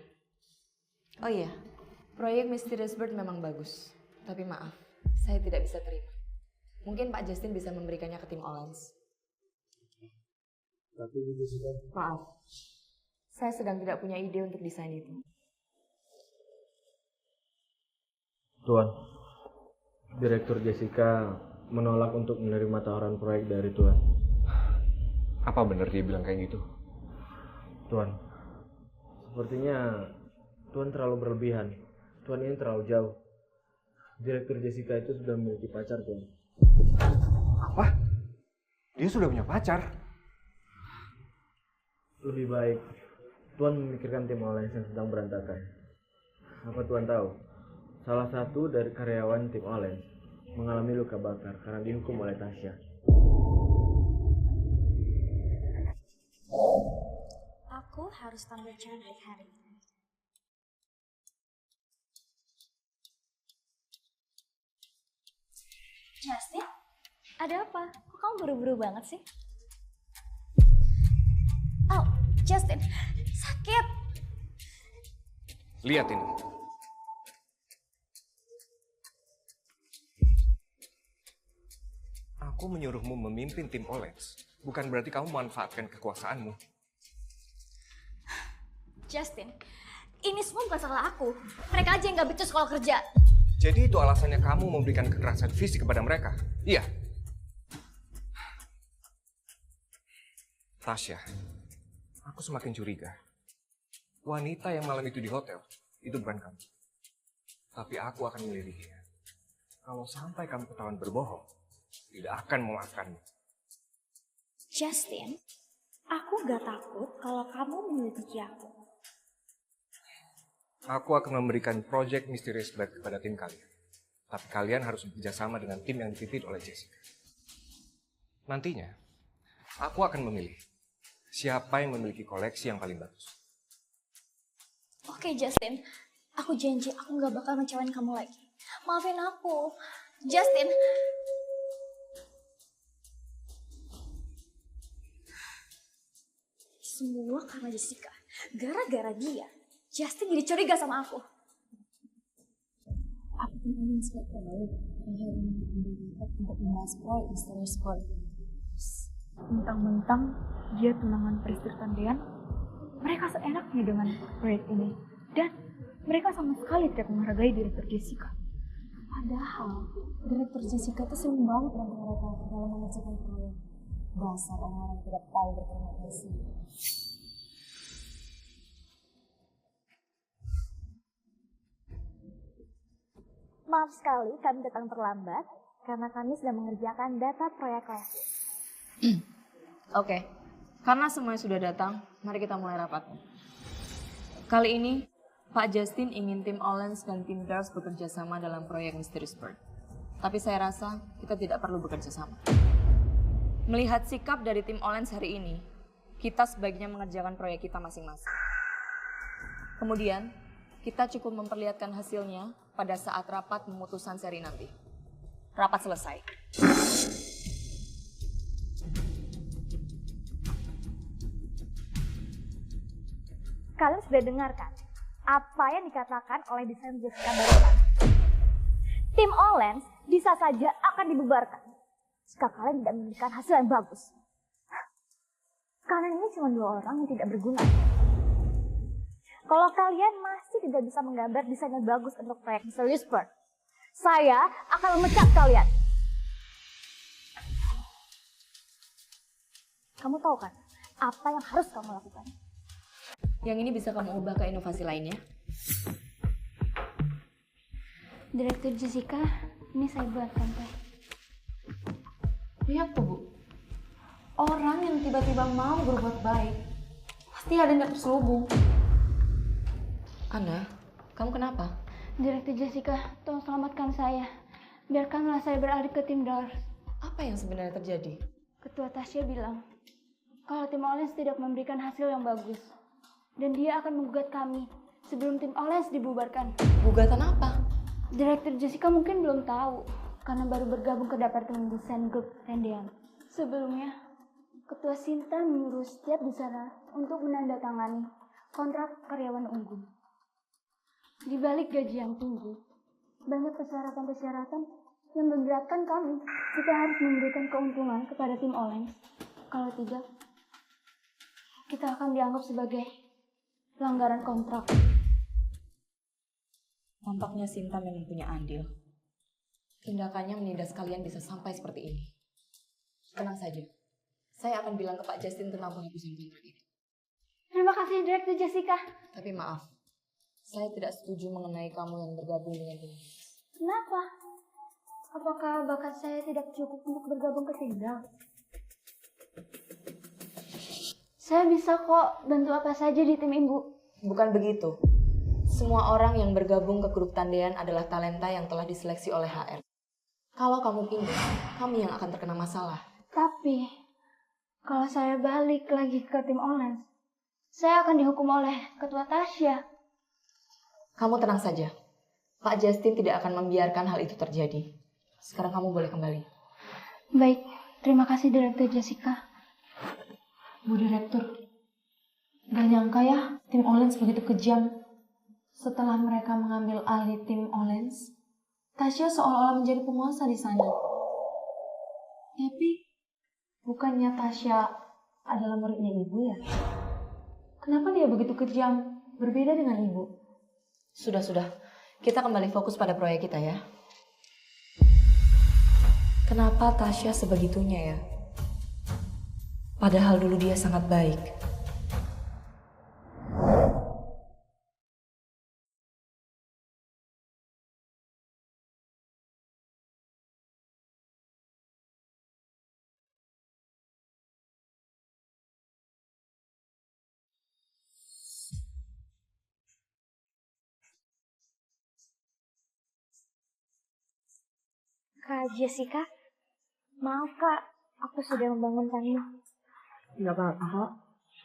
Speaker 3: Oh iya, proyek Mysterious Bird memang bagus. Tapi maaf, saya tidak bisa terima. Mungkin Pak Justin bisa memberikannya ke tim Olens.
Speaker 6: Tapi Jessica...
Speaker 3: Maaf, saya sedang tidak punya ide untuk desain itu.
Speaker 6: Tuan, Direktur Jessica menolak untuk menerima tawaran proyek dari Tuan.
Speaker 2: Apa benar dia bilang kayak gitu?
Speaker 6: Tuan, sepertinya Tuan terlalu berlebihan. Tuan ini terlalu jauh. Direktur Jessica itu sudah memiliki pacar, Tuan.
Speaker 2: Apa? Dia sudah punya pacar?
Speaker 6: Lebih baik Tuan memikirkan tim Olens yang sedang berantakan. Apa Tuan tahu? Salah satu dari karyawan tim Olens mengalami luka bakar karena dihukum oleh Tasya.
Speaker 10: Aku harus tampil cantik hari ini. Justin, ada apa? Kok kamu buru-buru banget sih? Oh, Justin, sakit.
Speaker 2: Lihat ini. Aku menyuruhmu memimpin tim Olens. Bukan berarti kamu memanfaatkan kekuasaanmu.
Speaker 10: Justin, ini semua bukan salah aku. Mereka aja yang gak becus kalau kerja.
Speaker 2: Jadi itu alasannya kamu memberikan kekerasan fisik kepada mereka? Iya. Tasya, aku semakin curiga. Wanita yang malam itu di hotel, itu bukan kamu. Tapi aku akan menyelidikinya. Kalau sampai kamu ketahuan berbohong, tidak akan memaafkanmu.
Speaker 10: Justin, aku gak takut kalau kamu menyelidiki aku.
Speaker 2: Aku akan memberikan proyek Mysterious Bird kepada tim kalian. Tapi kalian harus bekerja sama dengan tim yang dipimpin oleh Jessica. Nantinya, aku akan memilih siapa yang memiliki koleksi yang paling bagus.
Speaker 10: Oke, Justin, aku janji aku gak bakal ngecewain kamu lagi. Maafin aku. Justin.
Speaker 7: semua karena Jessica. Gara-gara dia, Justin jadi curiga sama aku.
Speaker 3: Aku ingin sekali tahu hari ini untuk membahas proyek Misteri Sport.
Speaker 4: Mentang-mentang dia tunangan Presdir Tandean, mereka seenaknya dengan proyek ini. Dan mereka sama sekali tidak menghargai Direktur Jessica.
Speaker 3: Padahal Direktur Jessica itu sering banget bantu mereka dalam mengerjakan proyek. Dasar orang-orang tidak tahu berterima kasih.
Speaker 7: Maaf sekali kami datang terlambat karena kami sedang mengerjakan data proyek Lesti.
Speaker 3: Oke, karena semuanya sudah datang, mari kita mulai rapat. Kali ini, Pak Justin ingin tim Olens dan tim Dars bekerja sama dalam proyek Mysterious Bird. Tapi saya rasa kita tidak perlu bekerja sama. Melihat sikap dari tim Olens hari ini, kita sebaiknya mengerjakan proyek kita masing-masing. Kemudian, kita cukup memperlihatkan hasilnya pada saat rapat pemutusan seri nanti. Rapat selesai.
Speaker 7: Kalian sudah dengarkan apa yang dikatakan oleh desain Jessica barusan. Tim Olens bisa saja akan dibubarkan jika kalian tidak memberikan hasil yang bagus. Kalian ini cuma 2 orang yang tidak berguna. Kalau kalian masih tidak bisa menggambar desain yang bagus untuk proyek Mysterious Bird, saya akan memecat kalian. Kamu tahu kan apa yang harus kamu lakukan?
Speaker 3: Yang ini bisa kamu ubah ke inovasi lainnya.
Speaker 7: Direktur Jessica, ini saya buatkan teh.
Speaker 3: Lihat tuh, Bu. Orang yang tiba-tiba mau berbuat baik, pasti ada yang terselubung. Ana, kamu kenapa?
Speaker 7: Direktur Jessica, tolong selamatkan saya. Biarkanlah saya beralih ke tim Dars.
Speaker 3: Apa yang sebenarnya terjadi?
Speaker 7: Ketua Tasya bilang, kalau tim Olens tidak memberikan hasil yang bagus. Dan dia akan menggugat kami sebelum tim Olens dibubarkan.
Speaker 3: Gugatan apa?
Speaker 7: Direktur Jessica mungkin belum tahu, karena baru bergabung ke Departemen Desain Grup Tendean. Sebelumnya, Ketua Sinta menyuruh setiap di sana untuk menandatangani kontrak karyawan unggul. Di balik gaji yang tinggi, banyak persyaratan-persyaratan yang memberatkan kami. Kita harus memberikan keuntungan kepada tim Olens. Kalau tidak, kita akan dianggap sebagai pelanggaran kontrak.
Speaker 3: Tampaknya Sinta memang punya andil. Tindakannya menindas kalian bisa sampai seperti ini. Tenang saja. Saya akan bilang ke Pak Justin tentang penghapusan kontrak ini.
Speaker 7: Terima kasih, Direktur Jessica.
Speaker 3: Tapi maaf, saya tidak setuju mengenai kamu yang bergabung dengan tim.
Speaker 7: Kenapa? Apakah bakat saya tidak cukup untuk bergabung ke Tindal? Saya bisa kok bantu apa saja di tim Ibu.
Speaker 3: Bukan begitu. Semua orang yang bergabung ke grup Tandean adalah talenta yang telah diseleksi oleh HR. Kalau kamu pindah, kami yang akan terkena masalah.
Speaker 7: Tapi, kalau saya balik lagi ke tim Olens, saya akan dihukum oleh Ketua Tasya.
Speaker 3: Kamu tenang saja. Pak Justin tidak akan membiarkan hal itu terjadi. Sekarang kamu boleh kembali.
Speaker 7: Baik, terima kasih Direktur Jessica.
Speaker 19: Bu Direktur, gak nyangka ya tim Olens begitu kejam. Setelah mereka mengambil alih tim Olens, Tasya seolah-olah menjadi penguasa di sana. Tapi, bukannya Tasya adalah muridnya Ibu ya? Kenapa dia begitu kejam, berbeda dengan Ibu?
Speaker 3: Sudah. Kita kembali fokus pada proyek kita ya. Kenapa Tasya sebegitunya ya? Padahal dulu dia sangat baik.
Speaker 7: Kak Jessica, maaf Kak, aku sudah membangunkanmu.
Speaker 16: Gak apa-apa kok.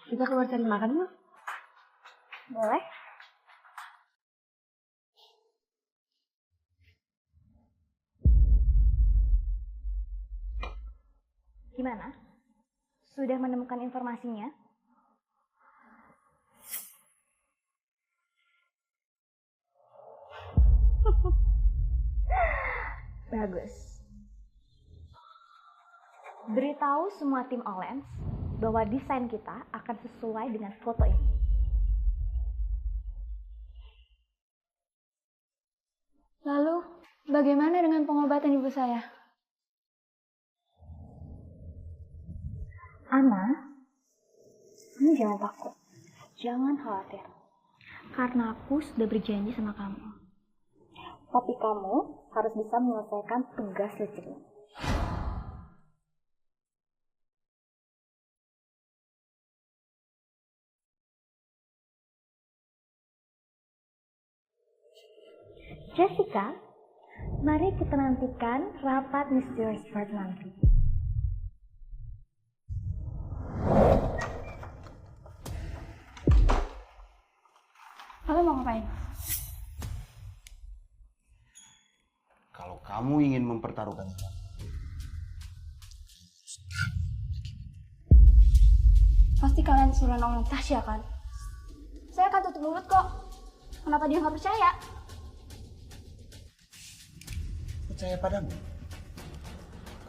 Speaker 16: Kita keluar cari makan yuk.
Speaker 7: Boleh? Gimana? Sudah menemukan informasinya? Bagus. Beritahu semua tim Olens bahwa desain kita akan sesuai dengan foto ini.
Speaker 4: Lalu, bagaimana dengan pengobatan ibu saya?
Speaker 7: Ana, kamu jangan takut. Jangan khawatir. Karena aku sudah berjanji sama kamu. Tapi kamu harus bisa menyelesaikan tugas listrik ini. Jessica, mari kita nantikan rapat Mysterious Part nanti.
Speaker 4: Kamu mau ngapain?
Speaker 17: Kalau kamu ingin mempertaruhkan
Speaker 4: Pasti kalian suruh nolong Tasya kan? Saya akan tutup mulut kok. Kenapa dia nggak percaya?
Speaker 17: percaya padamu.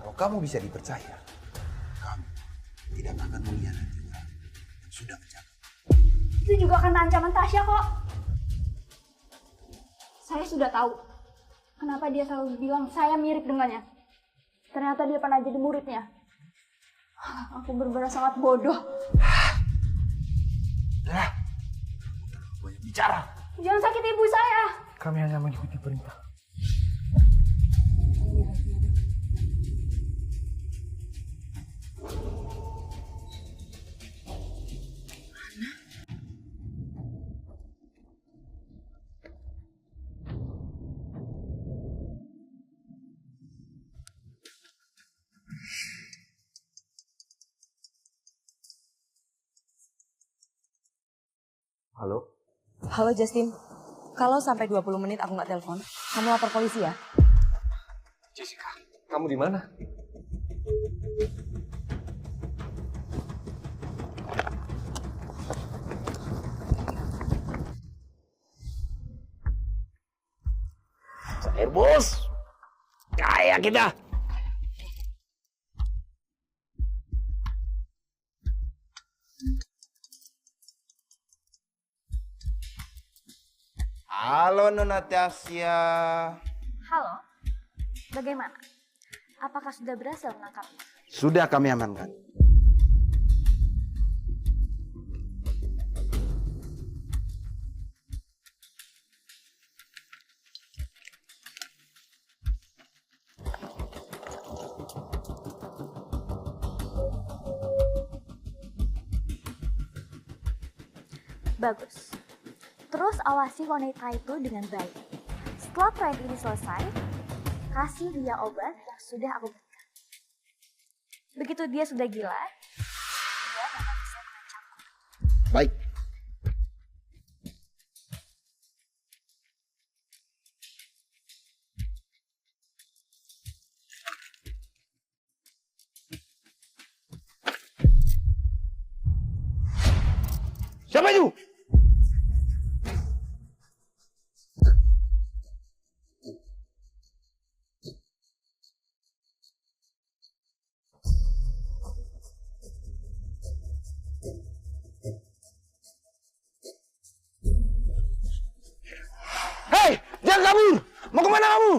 Speaker 17: Kalau kamu bisa dipercaya, kamu tidak akan mengkhianati orang yang sudah menjaga.
Speaker 4: Itu juga karena ancaman Tasya kok. Saya sudah tahu kenapa dia selalu bilang saya mirip dengannya. Ternyata dia pernah jadi muridnya. Aku benar-benar sangat bodoh.
Speaker 17: Dah, banyak bicara.
Speaker 4: Jangan sakiti ibu saya.
Speaker 1: Kami hanya mengikuti perintah.
Speaker 2: Halo?
Speaker 3: Halo Justin, kalau sampai 20 menit aku nggak telepon, kamu lapor polisi ya.
Speaker 2: Jessica, kamu di mana?
Speaker 17: Cair bos, kaya kita. Halo Nona Tasya.
Speaker 7: Halo, bagaimana? Apakah sudah berhasil menangkapnya?
Speaker 17: Sudah kami amankan.
Speaker 7: Bagus. Terus awasi wanita itu dengan baik. Setelah proyek ini selesai, kasih dia obat yang sudah aku berikan. Begitu dia sudah gila, dia akan bisa mengancamku.
Speaker 17: Baik. Siapa itu? Hei, jangan kabur! Mau kemana kamu?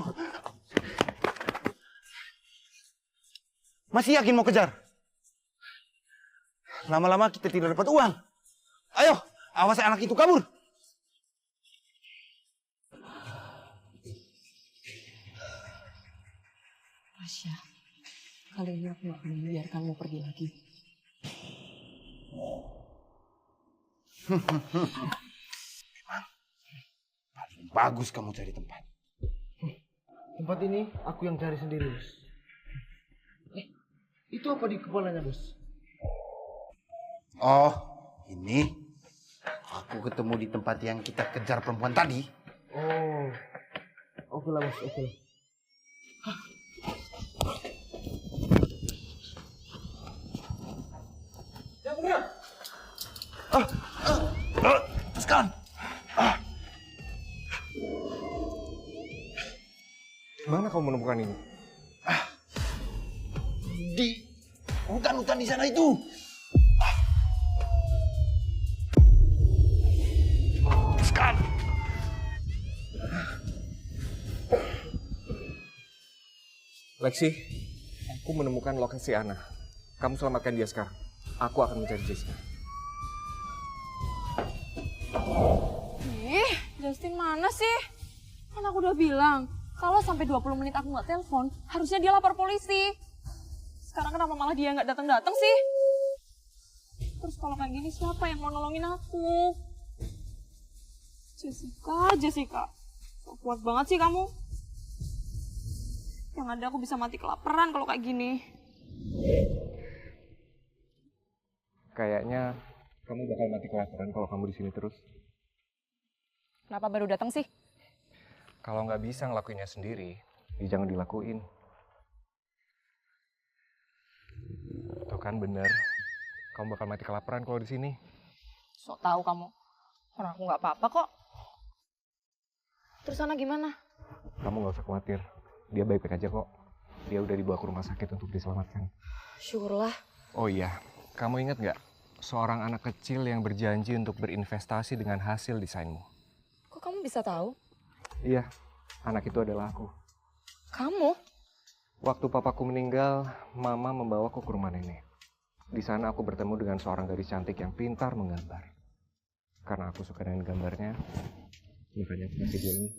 Speaker 17: Masih yakin mau kejar? Lama-lama kita tidak dapat uang. Ayo, awasi anak itu kabur.
Speaker 3: Tasya, kali ini aku gak akan membiarkanmu pergi lagi.
Speaker 17: Memang paling bagus kamu cari tempat.
Speaker 1: Tempat ini aku yang cari sendiri, bos. Itu apa di kepalanya, bos?
Speaker 17: Oh, ini aku ketemu di tempat yang kita kejar perempuan tadi.
Speaker 1: Oh, oke lah, bos, oke lah.
Speaker 17: Jangan bergerak. Sekarang.
Speaker 2: Mana kamu menemukan ini?
Speaker 17: Di hutan-hutan di sana itu.
Speaker 2: Sekarang. Lexi, aku menemukan lokasi Anna. Kamu selamatkan dia sekarang. Aku akan mencari Jessica.
Speaker 3: Justin mana sih? Kan aku udah bilang, kalau sampai 20 menit aku nggak telepon, harusnya dia lapor polisi. Sekarang kenapa malah dia nggak datang-datang sih? Terus kalau kayak gini siapa yang mau nolongin aku? Jessica. So kuat banget sih kamu. Yang ada aku bisa mati kelaparan kalau kayak gini.
Speaker 2: Kayaknya kamu bakal mati kelaparan kalau kamu di sini terus.
Speaker 3: Kenapa baru datang sih?
Speaker 2: Kalau nggak bisa ngelakuinnya sendiri, ya jangan dilakuin. Tuh kan bener, kamu bakal mati kelaparan kalau di sini.
Speaker 3: Sok tahu kamu. Orang aku nggak apa-apa kok. Terus Ana gimana?
Speaker 2: Kamu nggak usah khawatir, dia baik-baik aja kok. Dia udah dibawa ke rumah sakit untuk diselamatkan.
Speaker 3: Syukurlah.
Speaker 2: Oh iya, kamu ingat nggak? Seorang anak kecil yang berjanji untuk berinvestasi dengan hasil desainmu.
Speaker 3: Kok kamu bisa tahu?
Speaker 2: Iya, anak itu adalah aku.
Speaker 3: Kamu?
Speaker 2: Waktu papaku meninggal, mama membawaku ke rumah nenek. Di sana aku bertemu dengan seorang gadis cantik yang pintar menggambar. Karena aku suka dengan gambarnya, makanya aku kasih dia ini.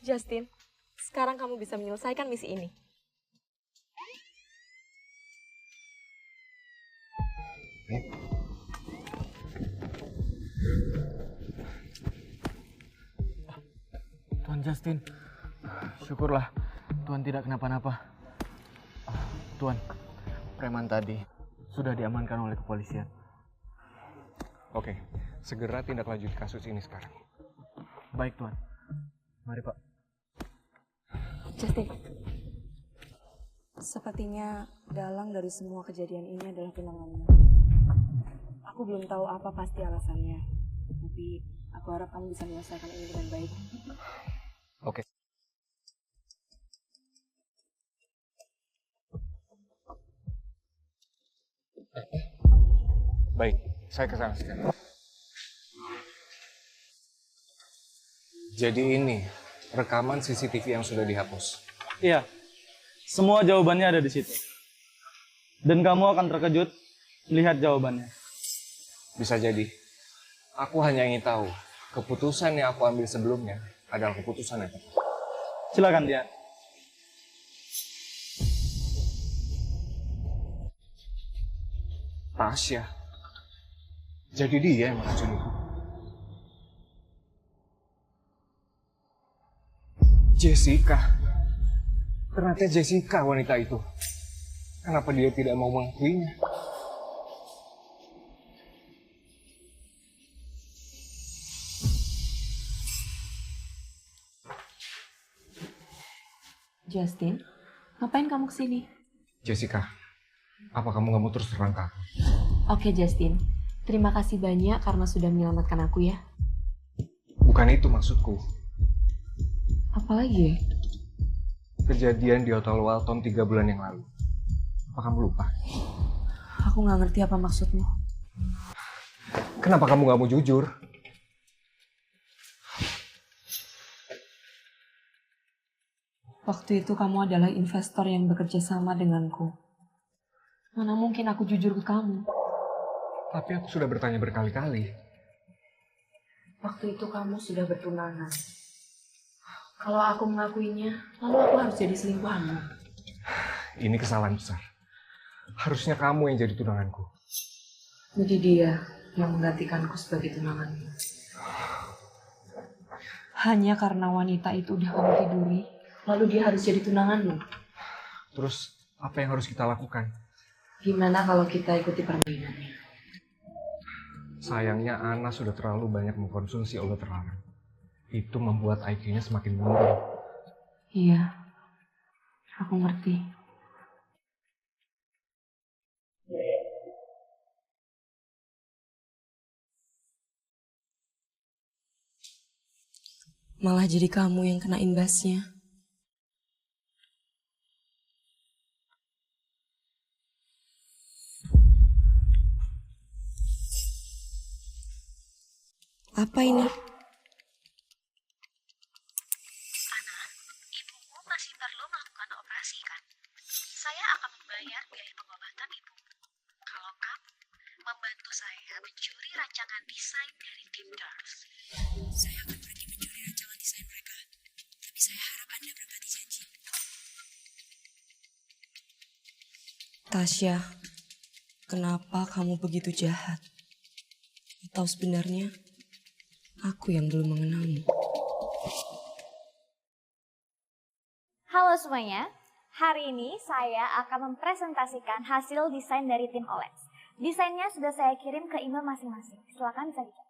Speaker 3: Justin, sekarang kamu bisa menyelesaikan misi ini.
Speaker 6: Tuan Justin, syukurlah Tuan tidak kenapa-napa. Tuan, preman tadi sudah diamankan oleh kepolisian.
Speaker 2: Oke, segera tindak lanjut kasus ini sekarang.
Speaker 6: Baik Tuan, mari Pak.
Speaker 3: Justin, sepertinya dalang dari semua kejadian ini adalah tunanganmu. Aku belum tahu apa pasti alasannya, tapi aku harap kamu bisa menyelesaikan ini dengan baik.
Speaker 2: Oke. Baik, saya ke sana sekarang. Jadi ini rekaman CCTV yang sudah dihapus.
Speaker 21: Iya, semua jawabannya ada di situ. Dan kamu akan terkejut lihat jawabannya.
Speaker 2: Bisa jadi. Aku hanya ingin tahu, keputusan yang aku ambil sebelumnya adalah keputusan yang tepat.
Speaker 21: Silakan dia.
Speaker 2: Tasya. Jadi dia yang meracuniku. Jessica. Ternyata Jessica wanita itu. Kenapa dia tidak mau mengakuinya?
Speaker 3: Justin, ngapain kamu kesini?
Speaker 2: Jessica, apa kamu nggak mau terus terang ke aku?
Speaker 3: Oke Justin, terima kasih banyak karena sudah menyelamatkan aku ya.
Speaker 2: Bukan itu maksudku.
Speaker 3: Apalagi ya?
Speaker 2: Kejadian di Hotel Walton 3 bulan yang lalu. Apa kamu lupa?
Speaker 3: Aku nggak ngerti apa maksudmu.
Speaker 2: Kenapa kamu nggak mau jujur?
Speaker 3: Waktu itu kamu adalah investor yang bekerja sama denganku. Mana mungkin aku jujur ke kamu?
Speaker 2: Tapi aku sudah bertanya berkali-kali.
Speaker 3: Waktu itu kamu sudah bertunangan. Kalau aku mengakuinya, lalu aku harus jadi selingkuhanmu.
Speaker 2: Ini kesalahan besar. Harusnya kamu yang jadi tunanganku.
Speaker 3: Jadi dia yang menggantikanku sebagai tunanganmu. Hanya karena wanita itu udah kamu tiduri, lalu dia harus jadi tunanganmu.
Speaker 2: Terus apa yang harus kita lakukan?
Speaker 3: Gimana kalau kita ikuti permainannya?
Speaker 2: Sayangnya Anna sudah terlalu banyak mengkonsumsi obat terlarang. Itu membuat IQ-nya semakin menurun.
Speaker 3: Iya, aku ngerti. Malah jadi kamu yang kena imbasnya. Apa ini?
Speaker 19: Ibumu masih perlu melakukan operasi kan? Saya akan membayar biaya pengobatan ibu. Kalau kamu membantu saya mencuri rancangan desain dari tim Girls, saya akan pergi mencuri rancangan desain mereka. Tapi saya harap Anda berkati janji.
Speaker 3: Tasya, kenapa kamu begitu jahat? Atau sebenarnya aku yang belum mengenalmu?
Speaker 10: Halo semuanya, hari ini saya akan mempresentasikan hasil desain dari tim OLED. Desainnya sudah saya kirim ke email masing-masing. Silakan bisa dicek.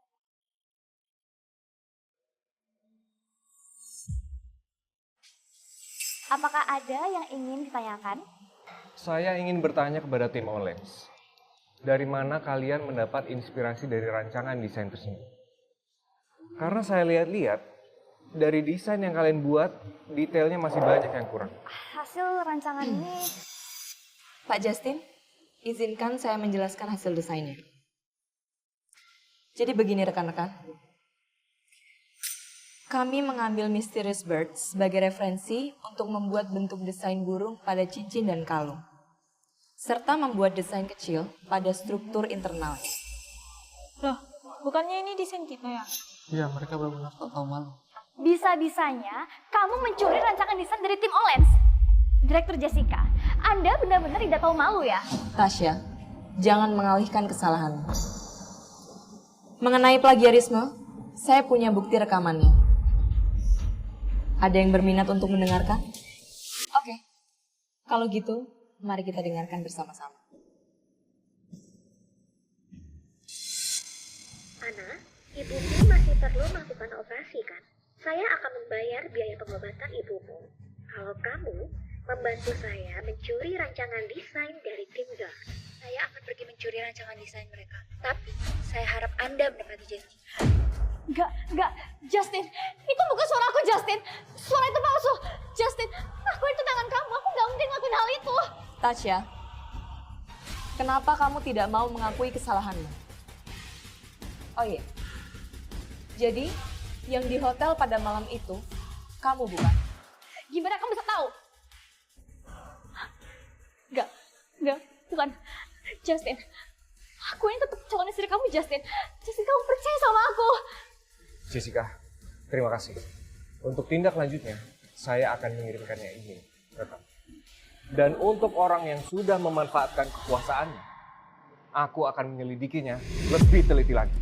Speaker 10: Apakah ada yang ingin ditanyakan?
Speaker 2: Saya ingin bertanya kepada tim Olens. Dari mana kalian mendapat inspirasi dari rancangan desain tersebut? Karena saya lihat-lihat, dari desain yang kalian buat, detailnya masih banyak yang kurang.
Speaker 10: Hasil rancangan ini...
Speaker 3: Pak Justin, izinkan saya menjelaskan hasil desainnya. Jadi begini rekan-rekan. Kami mengambil Mysterious Birds sebagai referensi untuk membuat bentuk desain burung pada cincin dan kalung. Serta membuat desain kecil pada struktur internal.
Speaker 4: Loh, bukannya ini desain kita ya?
Speaker 1: Iya, mereka benar-benar tak tahu malu.
Speaker 10: Bisa-bisanya kamu mencuri rancangan desain dari tim Olens. Direktur Jessica, Anda benar-benar tidak tahu malu ya?
Speaker 3: Tasya, jangan mengalihkan kesalahanmu. Mengenai plagiarisme, saya punya bukti rekamannya. Ada yang berminat untuk mendengarkan? Oke, kalau gitu mari kita dengarkan bersama-sama.
Speaker 19: Ana, ibumu masih perlu melakukan operasi kan? Saya akan membayar biaya pengobatan ibumu. Kalau kamu membantu saya mencuri rancangan desain dari tim Girls, saya akan pergi mencuri rancangan desain mereka. Tapi saya harap Anda menepati janji.
Speaker 10: Enggak, Justin, itu bukan suara aku, Justin. Suara itu palsu. Justin, aku itu tangan kamu, aku nggak mungkin ngelakuin hal itu.
Speaker 3: Tasya, kenapa kamu tidak mau mengakui kesalahanmu? Oh iya, jadi yang di hotel pada malam itu, kamu bukan?
Speaker 10: Gimana kamu bisa tahu? Enggak, bukan. Justin, aku ini tetap calon istri kamu, Justin. Justin, kamu percaya sama aku.
Speaker 2: Jessica, terima kasih. Untuk tindak lanjutnya, saya akan mengirimkannya ini ke kamu. Dan untuk orang yang sudah memanfaatkan kekuasaannya, aku akan menyelidikinya lebih teliti lagi.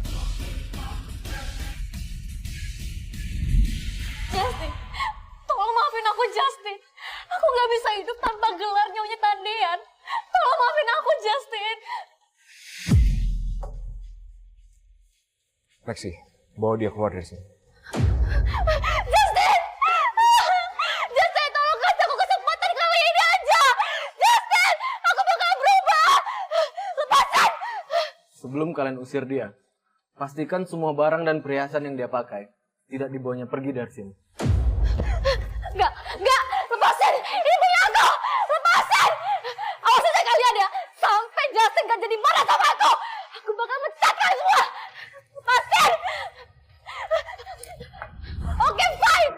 Speaker 10: Justin, tolong maafin aku, Justin. Aku nggak bisa hidup tanpa gelar Nyonya Tandean. Tolong maafin aku, Justin.
Speaker 2: Lexi, bawa dia keluar dari sini.
Speaker 10: Justin! Justin, tolong kasih aku kesempatan kali ini aja. Justin, aku bakal berubah. Lepasin!
Speaker 13: Sebelum kalian usir dia, pastikan semua barang dan perhiasan yang dia pakai tidak dibawanya pergi dari sini.
Speaker 10: Enggak, lepasin! Ini punya aku! Lepasin! Awas aja kalian ya! Sampai Justin gak jadi marah sama aku bakal mecat kalian semua! Lepasin! Oke, fine!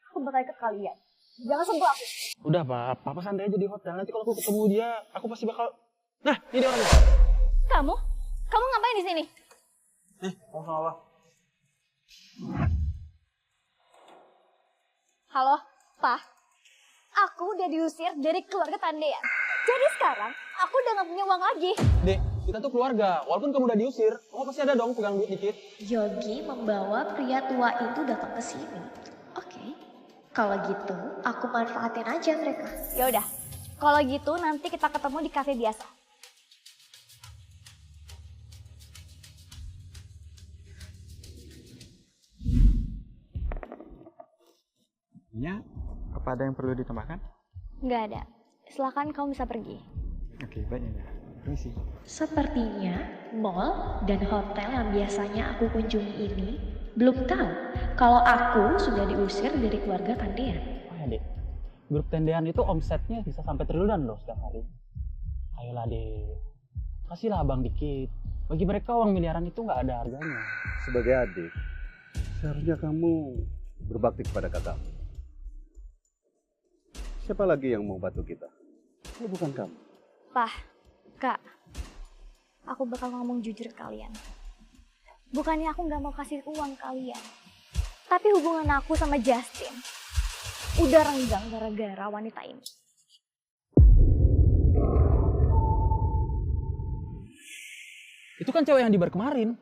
Speaker 10: Aku bakal ikut kalian. Jangan sentuh aku.
Speaker 14: Udah, Pak. Papa santai aja di hotel. Nanti kalau aku ketemu dia, aku pasti bakal... Nah, ini dia orangnya.
Speaker 10: Kamu ngapain di sini?
Speaker 14: Mau sama apa?
Speaker 10: Halo, Pak. Aku udah diusir dari keluarga Tandean. Jadi sekarang aku udah gak punya uang lagi.
Speaker 14: Dek, kita tuh keluarga. Walaupun kamu udah diusir, kamu pasti ada dong pegang duit dikit.
Speaker 19: Yogi membawa pria tua itu datang ke sini. Oke. Kalau gitu, aku manfaatin aja mereka.
Speaker 10: Ya udah. Kalau gitu nanti kita ketemu di kafe biasa.
Speaker 18: Ya, apa ada yang perlu ditambahkan?
Speaker 10: Nggak ada. Silakan kamu bisa pergi.
Speaker 18: Oke, baiknya. Permisi.
Speaker 19: Sepertinya mall dan hotel yang biasanya aku kunjungi ini Belum tahu kalau aku sudah diusir dari keluarga Tandean.
Speaker 5: Oh ya Dek, grup Tendean itu omsetnya bisa sampai triliunan loh setiap hari. Ayolah Dek, kasihlah abang dikit. Bagi mereka uang miliaran itu nggak ada harganya.
Speaker 22: Sebagai adik, seharusnya kamu berbakti kepada kakakmu. Siapa lagi yang mau bantu kita? Kalau bukan kamu.
Speaker 10: Pak, Kak, aku bakal ngomong jujur ke kalian. Bukannya aku nggak mau kasih uang kalian, tapi hubungan aku sama Justin udah renggang gara-gara wanita ini.
Speaker 5: Itu kan cewek yang di bar kemarin.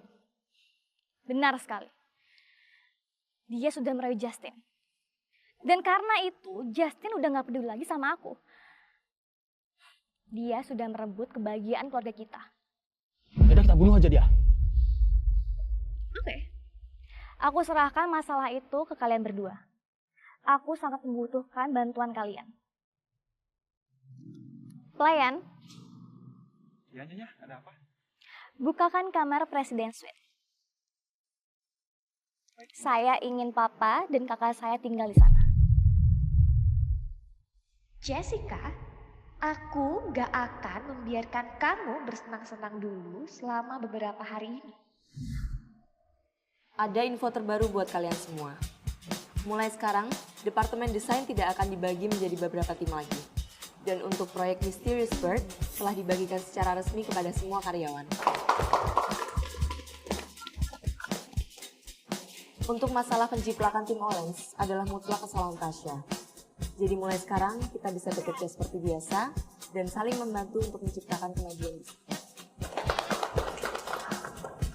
Speaker 10: Benar sekali. Dia sudah merayu Justin. Dan karena itu, Justin udah gak peduli lagi sama aku. Dia sudah merebut kebahagiaan keluarga kita.
Speaker 5: Yaudah kita bunuh aja dia.
Speaker 10: Oke. Aku serahkan masalah itu ke kalian berdua. Aku sangat membutuhkan bantuan kalian. Pelayan.
Speaker 18: Ya, Nyonya, ada apa?
Speaker 10: Bukakan kamar Presiden Suite. Saya ingin papa dan kakak saya tinggal di sana.
Speaker 19: Jessica, aku gak akan membiarkan kamu bersenang-senang dulu selama beberapa hari ini.
Speaker 3: Ada info terbaru buat kalian semua. Mulai sekarang, Departemen Desain tidak akan dibagi menjadi beberapa tim lagi. Dan untuk proyek Mysterious Bird telah dibagikan secara resmi kepada semua karyawan. Untuk masalah penjiplakan tim Orange adalah mutlak kesalahan Tasya. Jadi mulai sekarang kita bisa bekerja seperti biasa dan saling membantu untuk menciptakan kemajuan.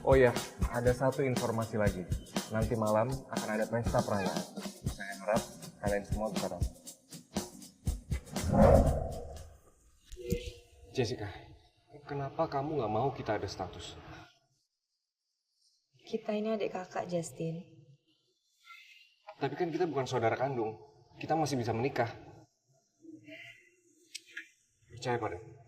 Speaker 2: Oh ya, ada satu informasi lagi. Nanti malam akan ada pesta perayaan. Saya harap kalian semua bisa datang. Jessica, kenapa kamu nggak mau kita ada status?
Speaker 3: Kita ini adik kakak, Justin.
Speaker 2: Tapi kan kita bukan saudara kandung. Kita masih bisa menikah. Percaya padaku.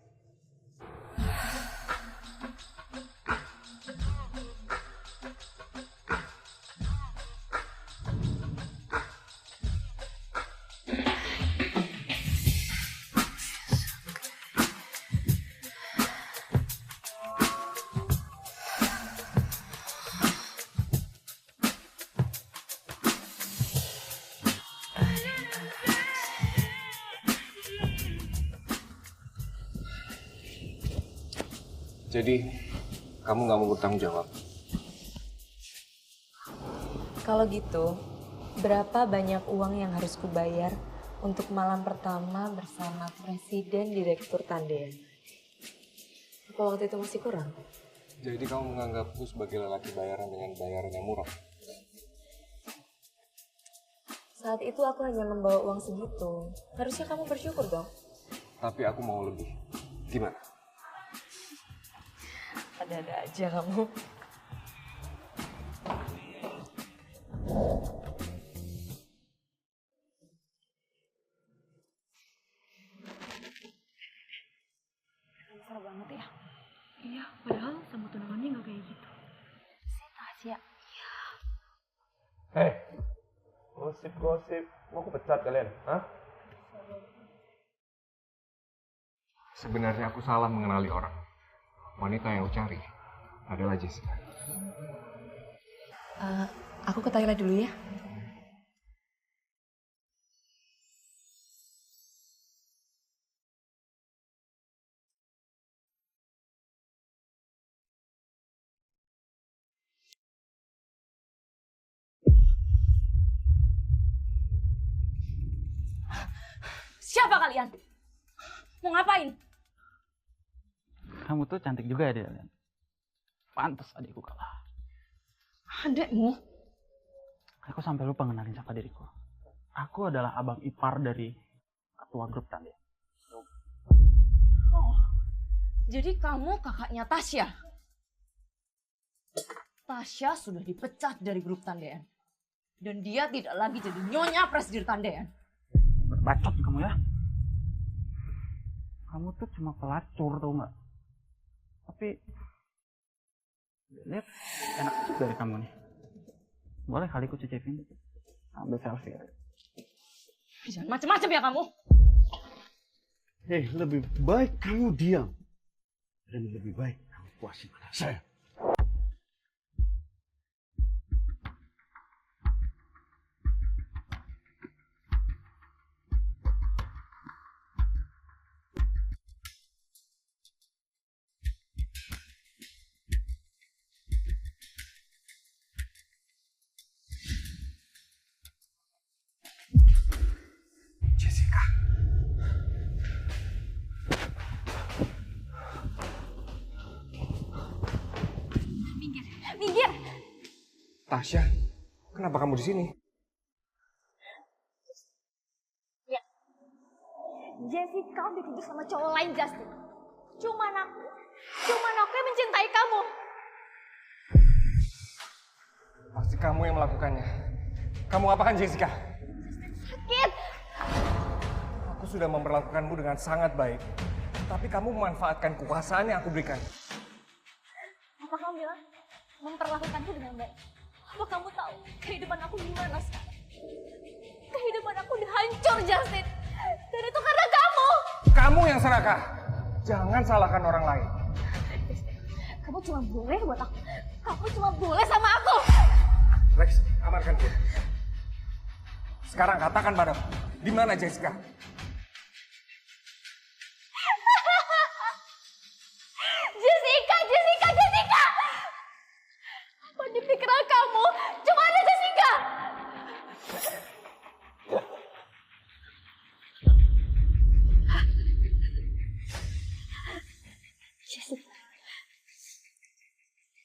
Speaker 2: Jadi, kamu nggak mau bertanggung jawab?
Speaker 3: Kalau gitu, berapa banyak uang yang harus kubayar untuk malam pertama bersama Presiden Direktur Tandean? Apa waktu itu masih kurang?
Speaker 2: Jadi kamu menganggapku sebagai lelaki bayaran dengan bayaran yang murah?
Speaker 3: Saat itu aku hanya membawa uang segitu. Harusnya kamu bersyukur dong.
Speaker 2: Tapi aku mau lebih. Gimana?
Speaker 3: Ada-ada aja kamu. Besar banget ya.
Speaker 4: Iya, padahal sama tunangannya nggak kayak gitu.
Speaker 10: Si Tasya. Iya.
Speaker 2: Hei, gosip-gosip. Mau aku pecat kalian? Hah? Sebenarnya aku salah mengenali orang. Wanita yang aku cari adalah Jessica.
Speaker 3: Aku ke toilet dulu ya. Siapa kalian? Mau ngapain?
Speaker 5: Kamu tuh cantik juga ya, Del. Pantes adikku kalah.
Speaker 3: Adekmu?
Speaker 5: Aku sampai lupa ngenalin siapa diriku. Aku adalah abang ipar dari ketua grup Tandean.
Speaker 3: Oh, jadi kamu kakaknya Tasya? Tasya sudah dipecat dari grup Tandean. Dan dia tidak lagi jadi nyonya Presdir Tandean.
Speaker 5: Bacot kamu ya. Kamu tuh cuma pelacur, tau nggak? Tapi lihat enak juga dari kamu nih. Boleh kali ku cicipin. Ambil selfie.
Speaker 3: Jangan macam-macam ya kamu.
Speaker 22: Lebih baik kamu diam. Dan lebih baik kamu puasin anak saya.
Speaker 3: Minggir.
Speaker 2: Tasya, kenapa kamu di sini?
Speaker 10: Ya. Jessica udah tidur sama cowok lain, Justin. Cuman aku yang mencintai kamu.
Speaker 2: Pasti kamu yang melakukannya. Kamu apakan Jessica?
Speaker 10: Sakit.
Speaker 2: Aku sudah memperlakukanmu dengan sangat baik. Tapi kamu memanfaatkan kekuasaan yang aku berikan.
Speaker 10: Apa kamu bilang memperlakukanku dengan baik? Apa kamu tahu kehidupan aku gimana sekarang? Kehidupan aku udah hancur, Justin. Dan itu karena kamu.
Speaker 2: Kamu yang serakah. Jangan salahkan orang lain.
Speaker 10: Kamu cuma boleh buat aku. Kamu cuma boleh sama aku.
Speaker 2: Lex, amankan dia. Sekarang katakan padaku, di mana Jessica?
Speaker 10: Jessica! Apa di pikiran kamu cuma ada Jessica?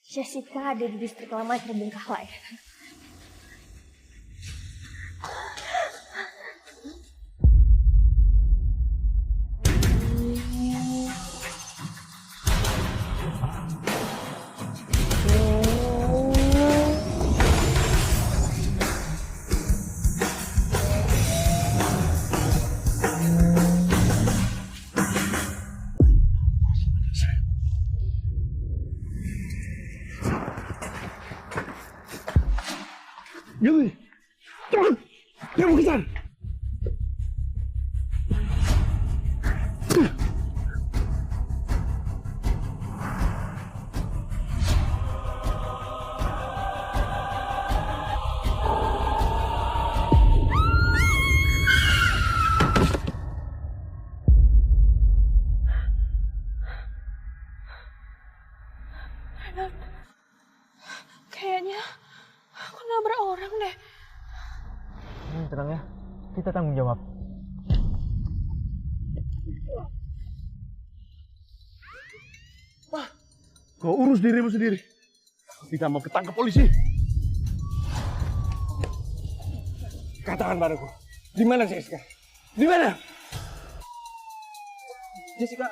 Speaker 10: Jessica ada di distrik lama Terbengkalai.
Speaker 22: Gini, cepat, kamu kejar.
Speaker 4: Kayaknya aku nabrak orang deh.
Speaker 1: Tenang ya, kita tanggung jawab.
Speaker 22: Kau urus dirimu sendiri. Tidak mau ketangkap polisi.
Speaker 2: Katakan padaku, di mana Jessica? Di mana?
Speaker 1: Jessica,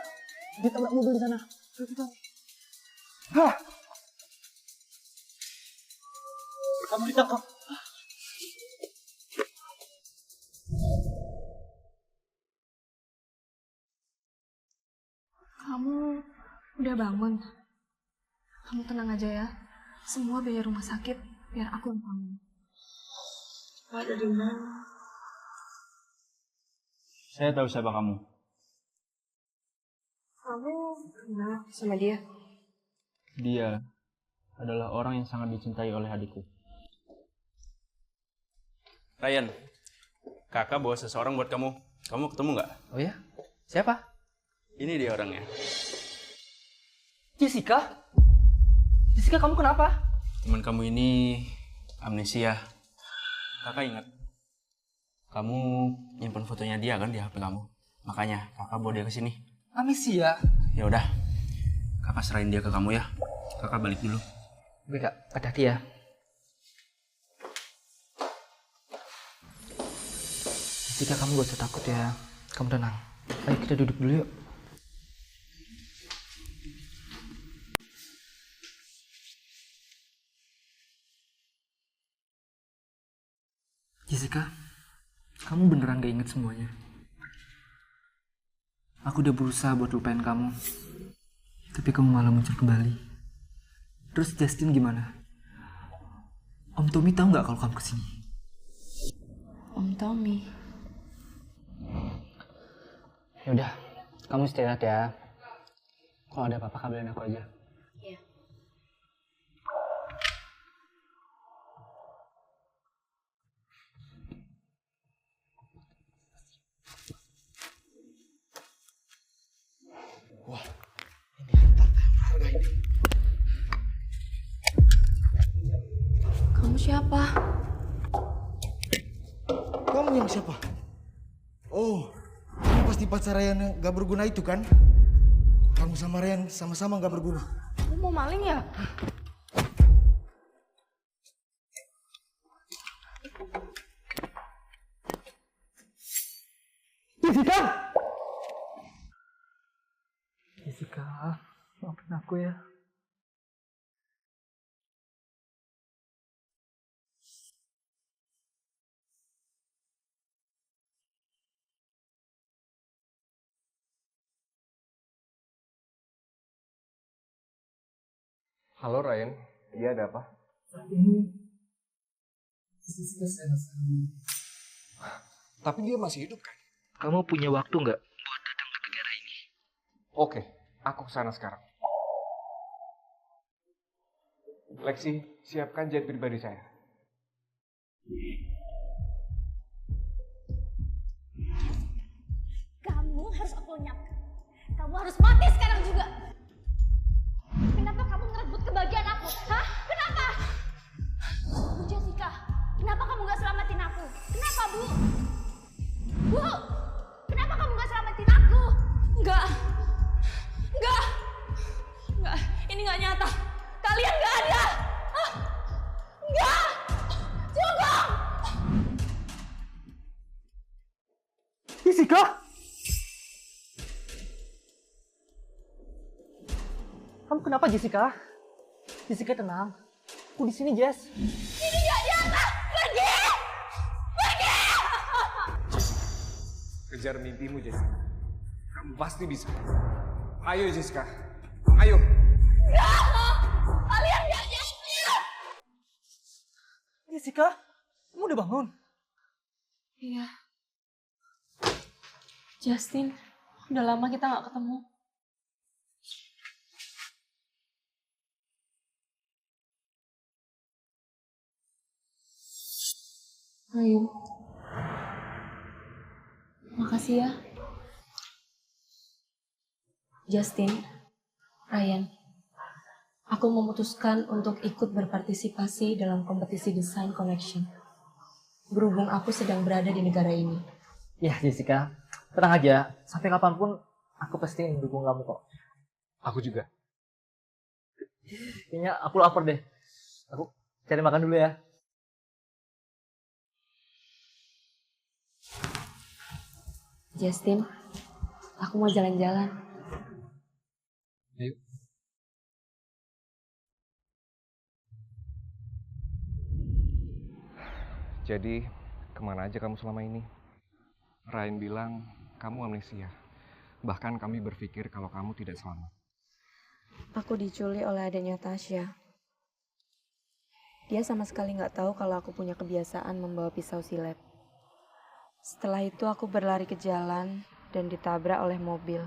Speaker 1: ditabrak mobil di sana.
Speaker 2: Hah?
Speaker 1: Kamu ditangkap.
Speaker 3: Kamu udah bangun? Kamu tenang aja ya. Semua biaya rumah sakit biar aku yang tanggung. Ada di mana?
Speaker 5: Saya tahu siapa kamu.
Speaker 3: Kamu kenal sama dia?
Speaker 5: Dia adalah orang yang sangat dicintai oleh adikku.
Speaker 21: Ryan, kakak bawa seseorang buat kamu. Kamu ketemu nggak?
Speaker 1: Oh ya? Siapa?
Speaker 21: Ini dia orangnya.
Speaker 1: Jessica? Jessica, kamu kenapa?
Speaker 21: Teman kamu ini amnesia. Kakak ingat, kamu nyimpen fotonya dia kan di HP kamu. Makanya kakak bawa dia ke sini.
Speaker 1: Amnesia?
Speaker 21: Ya udah, kakak serahin dia ke kamu ya. Kakak balik dulu.
Speaker 1: Oke kak, hati-hati ya. Jessica, kamu gak usah takut ya. Kamu tenang. Ayo kita duduk dulu yuk. Jessica, kamu beneran gak inget semuanya? Aku udah berusaha buat lupain kamu, tapi kamu malah muncul kembali. Terus Justin gimana? Om Tommy tahu nggak kalau kamu kesini?
Speaker 3: Om Tommy.
Speaker 1: Yaudah, kamu istirahat ya. Kalau ada apa-apa kabarin aku aja.
Speaker 3: Iya.
Speaker 14: Wah, ini harta yang berharga ini.
Speaker 3: Kamu siapa?
Speaker 14: Kamu yang siapa? Oh, kamu pasti pacar Ryan yang gak berguna itu kan? Kamu sama Ryan sama-sama gak berguna.
Speaker 3: Kamu mau maling ya?
Speaker 1: Jessica! Jessica, maafin aku ya.
Speaker 2: Halo Ryan, iya ada apa?
Speaker 1: Ini
Speaker 2: Tapi dia masih hidup kan?
Speaker 1: kamu punya waktu nggak?
Speaker 2: Oke, aku kesana sekarang. Lexi, siapkan jet pribadi saya.
Speaker 10: Kamu harus aku lenyapkan. Kamu harus mati sekarang juga. Kenapa kamu ngerebut kebahagiaan aku? Hah? Kenapa? Bu Jessica, kenapa kamu gak selamatin aku? Kenapa, Bu? Bu, kenapa kamu gak selamatin aku?
Speaker 3: Enggak. Ini nggak nyata. Kalian nggak ada. Hah? Enggak. Cukup.
Speaker 1: Jessica! Kamu kenapa Jessica? Jessica tenang. Aku di sini, Jess.
Speaker 10: Ini gak nyata. Pergi! Pergi!
Speaker 2: Kejar mimpimu, Jessica. Kamu pasti bisa. Ayo, Jessica. Ayo.
Speaker 10: Kalian gak nyata.
Speaker 1: Jessica, kamu udah bangun?
Speaker 3: Iya. Justin, udah lama kita nggak ketemu. Ayo. Makasih ya. Justin, Ryan, aku memutuskan untuk ikut berpartisipasi dalam kompetisi Design Connection. Berhubung aku sedang berada di negara ini.
Speaker 1: Ya, Jessica. Tenang aja. Sampai kapanpun, aku pasti mendukung kamu kok.
Speaker 2: Aku juga.
Speaker 1: Kayaknya aku lapar deh. Aku cari makan dulu ya.
Speaker 3: Justin, aku mau jalan-jalan.
Speaker 2: Ayo. Jadi, kemana aja kamu selama ini? Ryan bilang kamu amnesia. Bahkan kami berpikir kalau kamu tidak selamat.
Speaker 3: Aku diculik oleh adiknya Tasya. Dia sama sekali nggak tahu kalau aku punya kebiasaan membawa pisau silet. Setelah itu aku berlari ke jalan dan ditabrak oleh mobil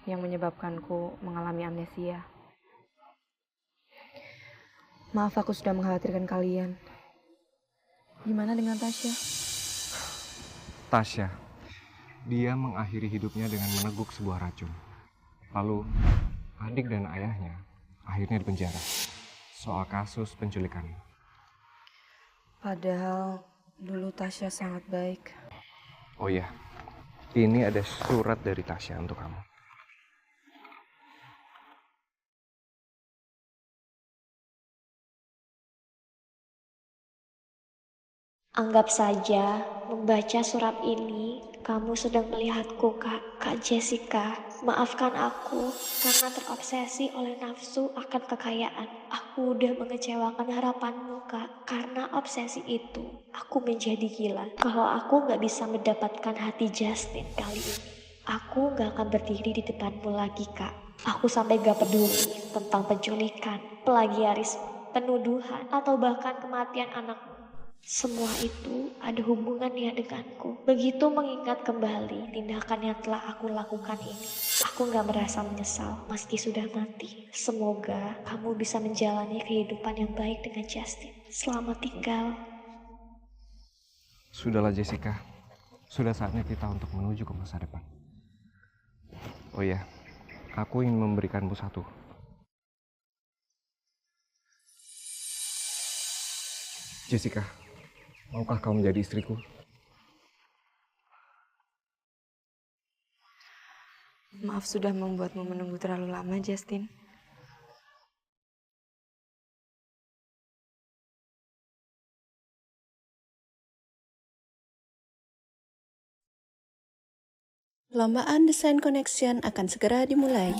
Speaker 3: yang menyebabkanku mengalami amnesia. Maaf aku sudah mengkhawatirkan kalian. Gimana dengan Tasya?
Speaker 2: Tasya, dia mengakhiri hidupnya dengan meneguk sebuah racun. Lalu, adik dan ayahnya akhirnya dipenjara soal kasus penculikan.
Speaker 3: Padahal dulu Tasya sangat baik.
Speaker 2: Oh iya, ini ada surat dari Tasya untuk kamu.
Speaker 8: Anggap saja membaca surat ini, kamu sedang melihatku, Kak Jessica. Maafkan aku karena terobsesi oleh nafsu akan kekayaan. Aku udah mengecewakan harapanmu, Kak. Karena obsesi itu, aku menjadi gila. Kalau aku gak bisa mendapatkan hati Justin kali ini, aku gak akan berdiri di depanmu lagi, Kak. Aku sampai gak peduli tentang penculikan, plagiarisme, penuduhan, atau bahkan kematian anakmu. Semua itu ada hubungannya denganku. Begitu mengingat kembali tindakan yang telah aku lakukan ini, aku gak merasa menyesal meski sudah mati. Semoga kamu bisa menjalani kehidupan yang baik dengan Justin. Selamat tinggal.
Speaker 2: Sudahlah Jessica, sudah saatnya kita untuk menuju ke masa depan. Oh iya, aku ingin memberikanmu satu. Jessica, maukah kau menjadi istriku?
Speaker 3: Maaf sudah membuatmu menunggu terlalu lama, Justin.
Speaker 15: Perlombaan Desain Connection akan segera dimulai.